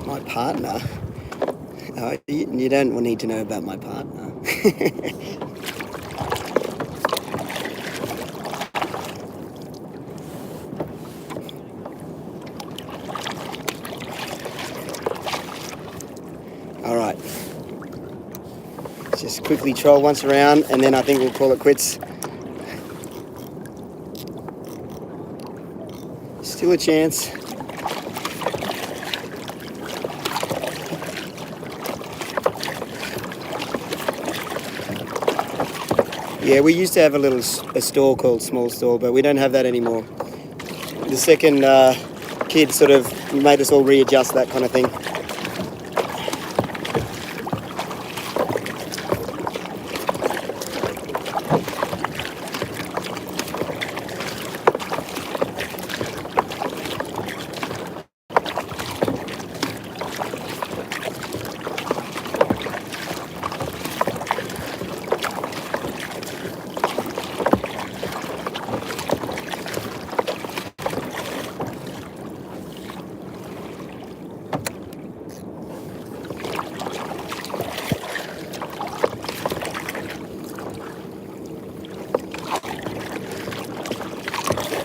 My partner? Oh, you don't need to know about my partner. All right. Just quickly troll once around, and then I think we'll call it quits. Still a chance. Yeah, we used to have a store called Small Store, but we don't have that anymore. The second kid sort of made us all readjust that kind of thing.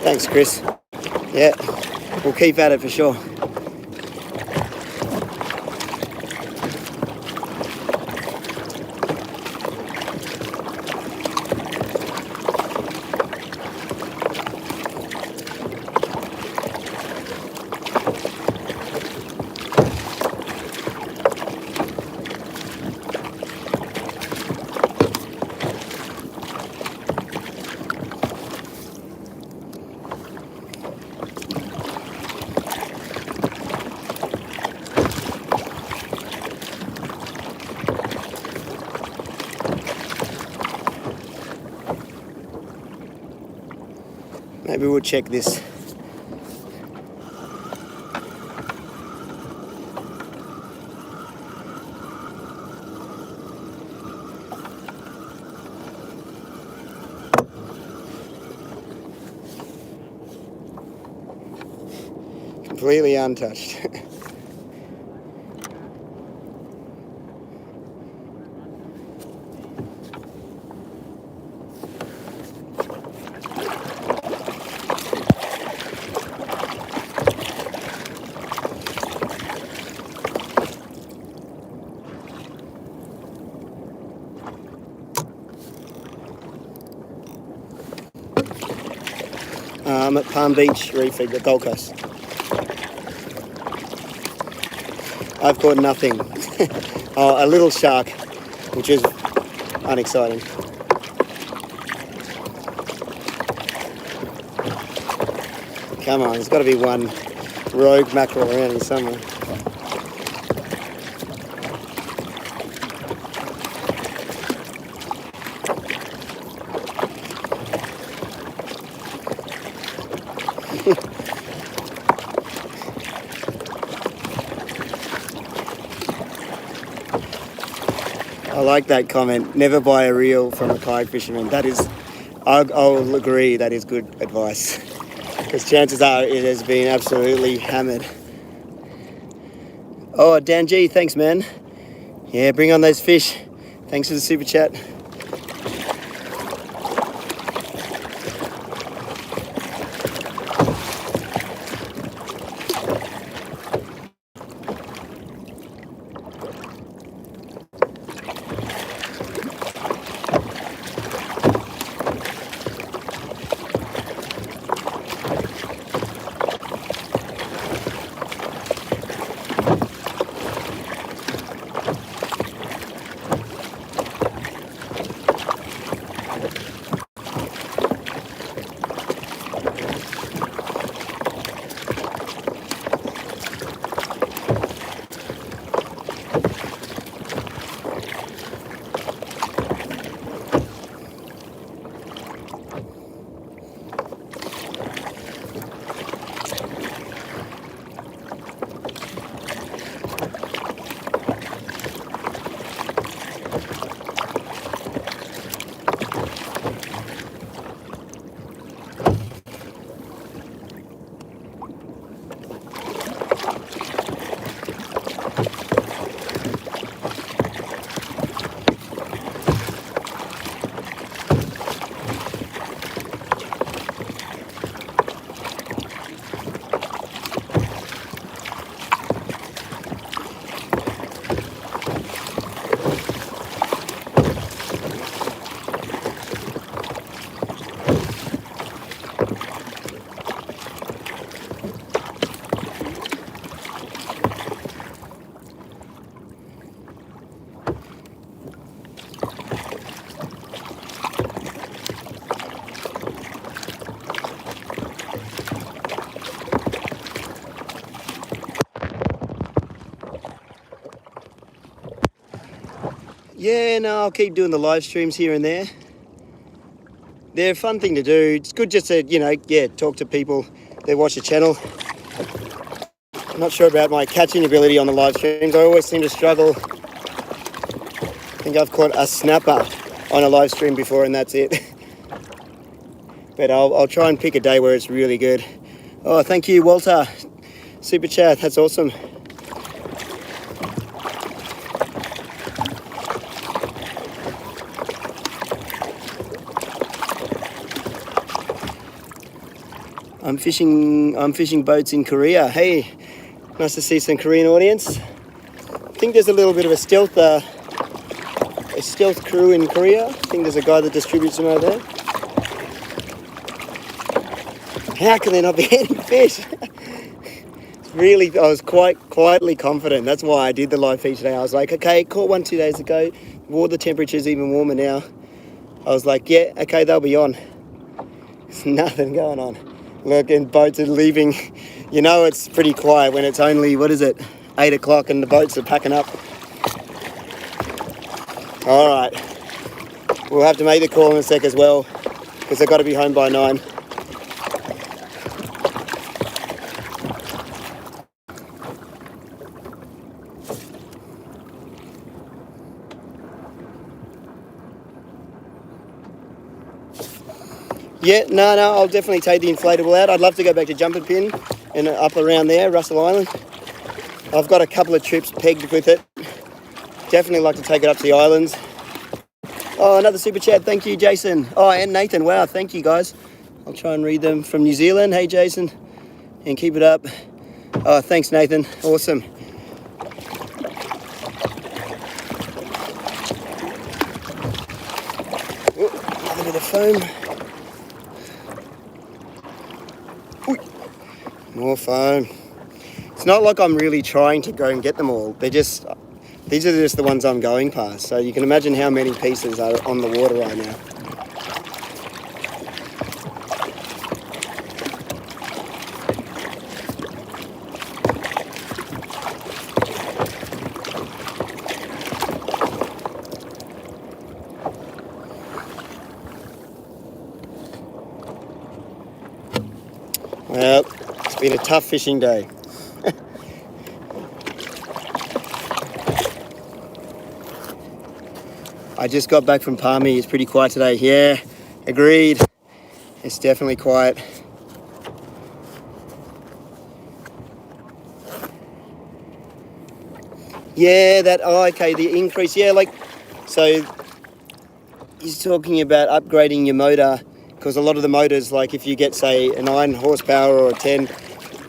Thanks, Chris. Yeah, we'll keep at it for sure. Maybe we'll check this. Completely untouched. I'm at Palm Beach Reef at the Gold Coast. I've caught nothing. Oh, a little shark, which is unexciting. Come on, there's got to be one rogue mackerel around here somewhere. I like that comment. Never buy a reel from a kayak fisherman. That is, I'll agree, that is good advice. because chances are it has been absolutely hammered. Oh, Dan G, thanks, man. Yeah, bring on those fish. Thanks for the super chat. Yeah, no, I'll keep doing the live streams here and there. They're a fun thing to do. It's good just to, talk to people that watch the channel. I'm not sure about my catching ability on the live streams. I always seem to struggle. I think I've caught a snapper on a live stream before and that's it. But I'll try and pick a day where it's really good. Oh, thank you, Walter. Super chat, that's awesome. I'm fishing boats in Korea. Hey, nice to see some Korean audience. I think there's a little bit of a stealth crew in Korea. I think there's a guy that distributes them over there. How can there not be any fish? Really, I was quite quietly confident. That's why I did the live feed today. I was like, okay, caught one 2 days ago. The temperature's even warmer now. I was like, yeah, okay, they'll be on. There's nothing going on. Look, and boats are leaving. You know it's pretty quiet when it's only, 8 o'clock and the boats are packing up. All right. We'll have to make the call in a sec as well because they've got to be home by 9. Yeah, no, I'll definitely take the inflatable out. I'd love to go back to Jumping Pin and up around there, Russell Island. I've got a couple of trips pegged with it. Definitely like to take it up to the islands. Oh, another super chat. Thank you, Jason. Oh, and Nathan. Wow, thank you, guys. I'll try and read them from New Zealand. Hey, Jason. And keep it up. Oh, thanks, Nathan. Awesome. Oh, another bit of foam. More foam. It's not like I'm really trying to go and get them all. These are just the ones I'm going past. So you can imagine how many pieces are on the water right now. Well, it's been a tough fishing day. I just got back from Palmy. It's pretty quiet today. Yeah, agreed. It's definitely quiet. Yeah, that, oh, okay, the increase, yeah, like, so he's talking about upgrading your motor, because a lot of the motors, like if you get, say, a 9 horsepower or a 10,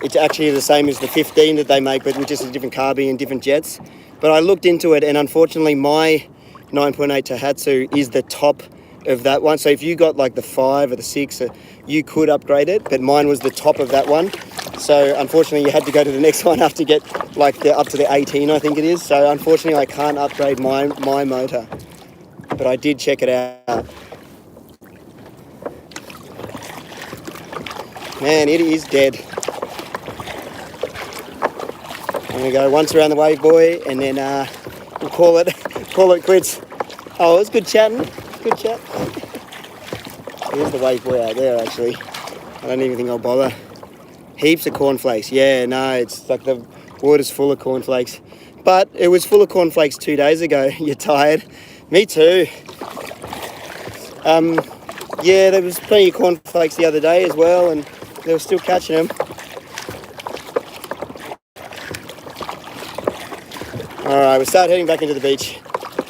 it's actually the same as the 15 that they make, but with just a different carby and different jets. But I looked into it, and unfortunately my 9.8 Tohatsu is the top of that one. So if you got like the 5 or the 6, you could upgrade it, but mine was the top of that one. So unfortunately you had to go to the next one up to get like up to the 18, I think it is. So unfortunately I can't upgrade my motor, but I did check it out. Man, it is dead. I'm gonna go once around the wave buoy, and then we'll call it quits. Oh, it was good chatting. Good chat. Here's the wave buoy out there, actually. I don't even think I'll bother. Heaps of cornflakes. Yeah, no, it's like the water's full of cornflakes. But it was full of cornflakes 2 days ago. You're tired? Me too. Yeah, there was plenty of cornflakes the other day as well, and they were still catching them. All right, we'll start heading back into the beach.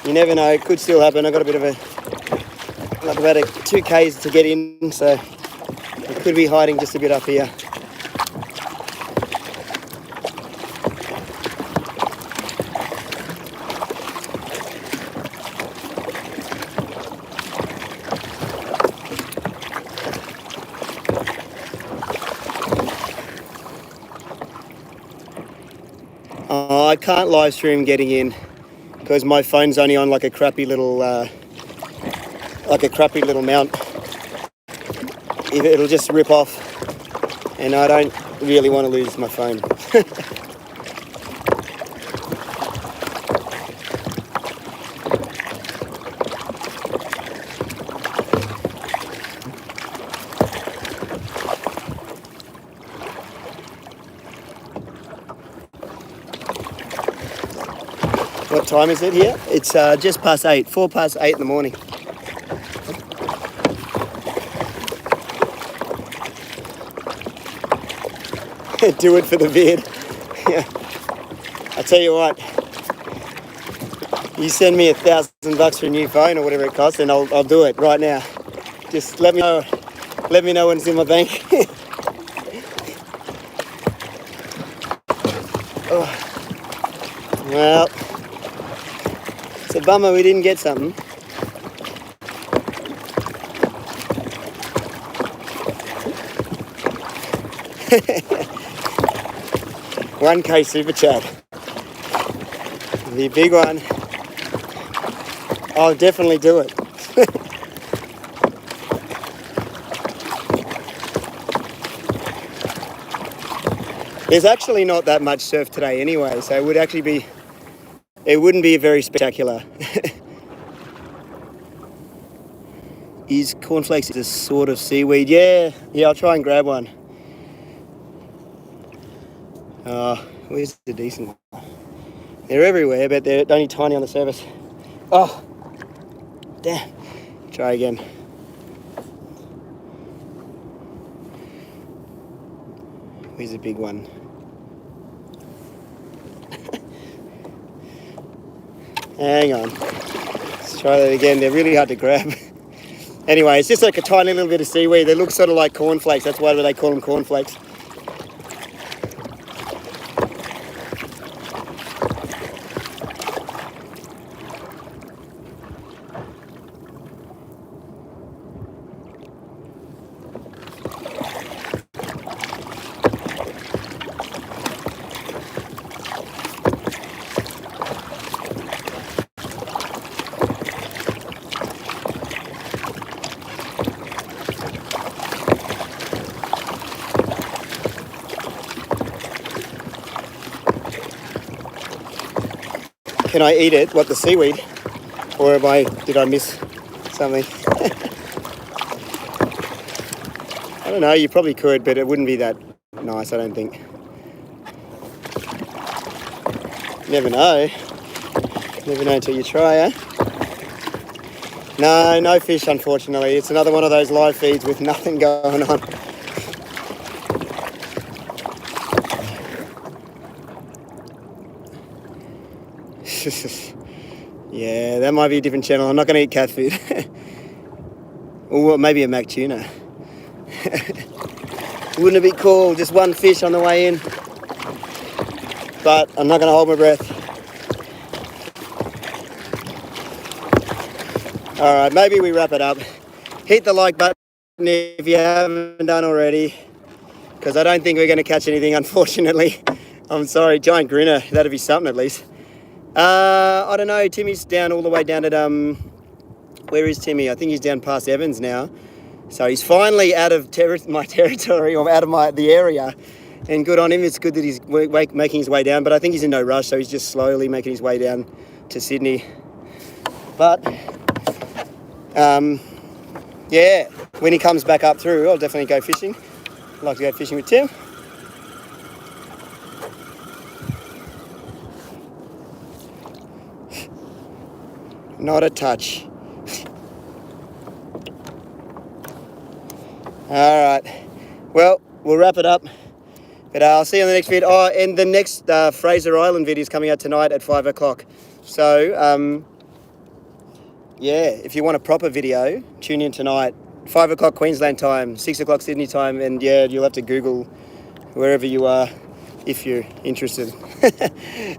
You never know, it could still happen. I've got a bit of like about 2 Ks to get in, so it could be hiding just a bit up here. Oh, I can't live stream getting in because my phone's only on like a crappy little mount. It'll just rip off, and I don't really want to lose my phone. What time is it here? It's just past 8, 4 past 8 in the morning. Do it for the vid. Yeah. I tell you what, you send me $1,000 for a new phone or whatever it costs, and I'll do it right now. Just let me know when it's in my bank. Oh. Well, it's a bummer we didn't get something. $1K super chat. The big one. I'll definitely do it. There's actually not that much surf today anyway, so it wouldn't be very spectacular. Is cornflakes a sort of seaweed? Yeah, I'll try and grab one. Where's the decent one? They're everywhere, but they're only tiny on the surface. Oh, damn. Try again. Where's the big one? Hang on. Let's try that again. They're really hard to grab. Anyway, it's just like a tiny little bit of seaweed. They look sort of like cornflakes. That's why they call them cornflakes. Can I eat it? What, the seaweed? Or did I miss something? I don't know, you probably could, but it wouldn't be that nice, I don't think. Never know. Never know until you try, eh? No fish, unfortunately. It's another one of those live feeds with nothing going on. Yeah, that might be a different channel. I'm not going to eat cat food. Or maybe a Mac tuna. Wouldn't it be cool? Just one fish on the way in. But I'm not going to hold my breath. All right, maybe we wrap it up. Hit the like button if you haven't done already, because I don't think we're going to catch anything, unfortunately. I'm sorry, giant grinner. That'd be something at least. I don't know. Timmy's down all the way down at where is Timmy? I think he's down past Evans now. So he's finally out of my territory, or out of the area. And good on him. It's good that he's making his way down. But I think he's in no rush, so he's just slowly making his way down to Sydney. But yeah, when he comes back up through, I'll definitely go fishing. I'd like to go fishing with Tim. Not a touch. All right. Well, we'll wrap it up. But I'll see you on the next video. Oh, and the next Fraser Island video is coming out tonight at 5 o'clock. So, yeah, if you want a proper video, tune in tonight. 5 o'clock Queensland time, 6 o'clock Sydney time. And yeah, you'll have to Google wherever you are if you're interested.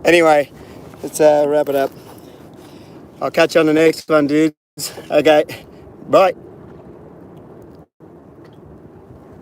Anyway, let's wrap it up. I'll catch you on the next one, dudes. Okay, bye.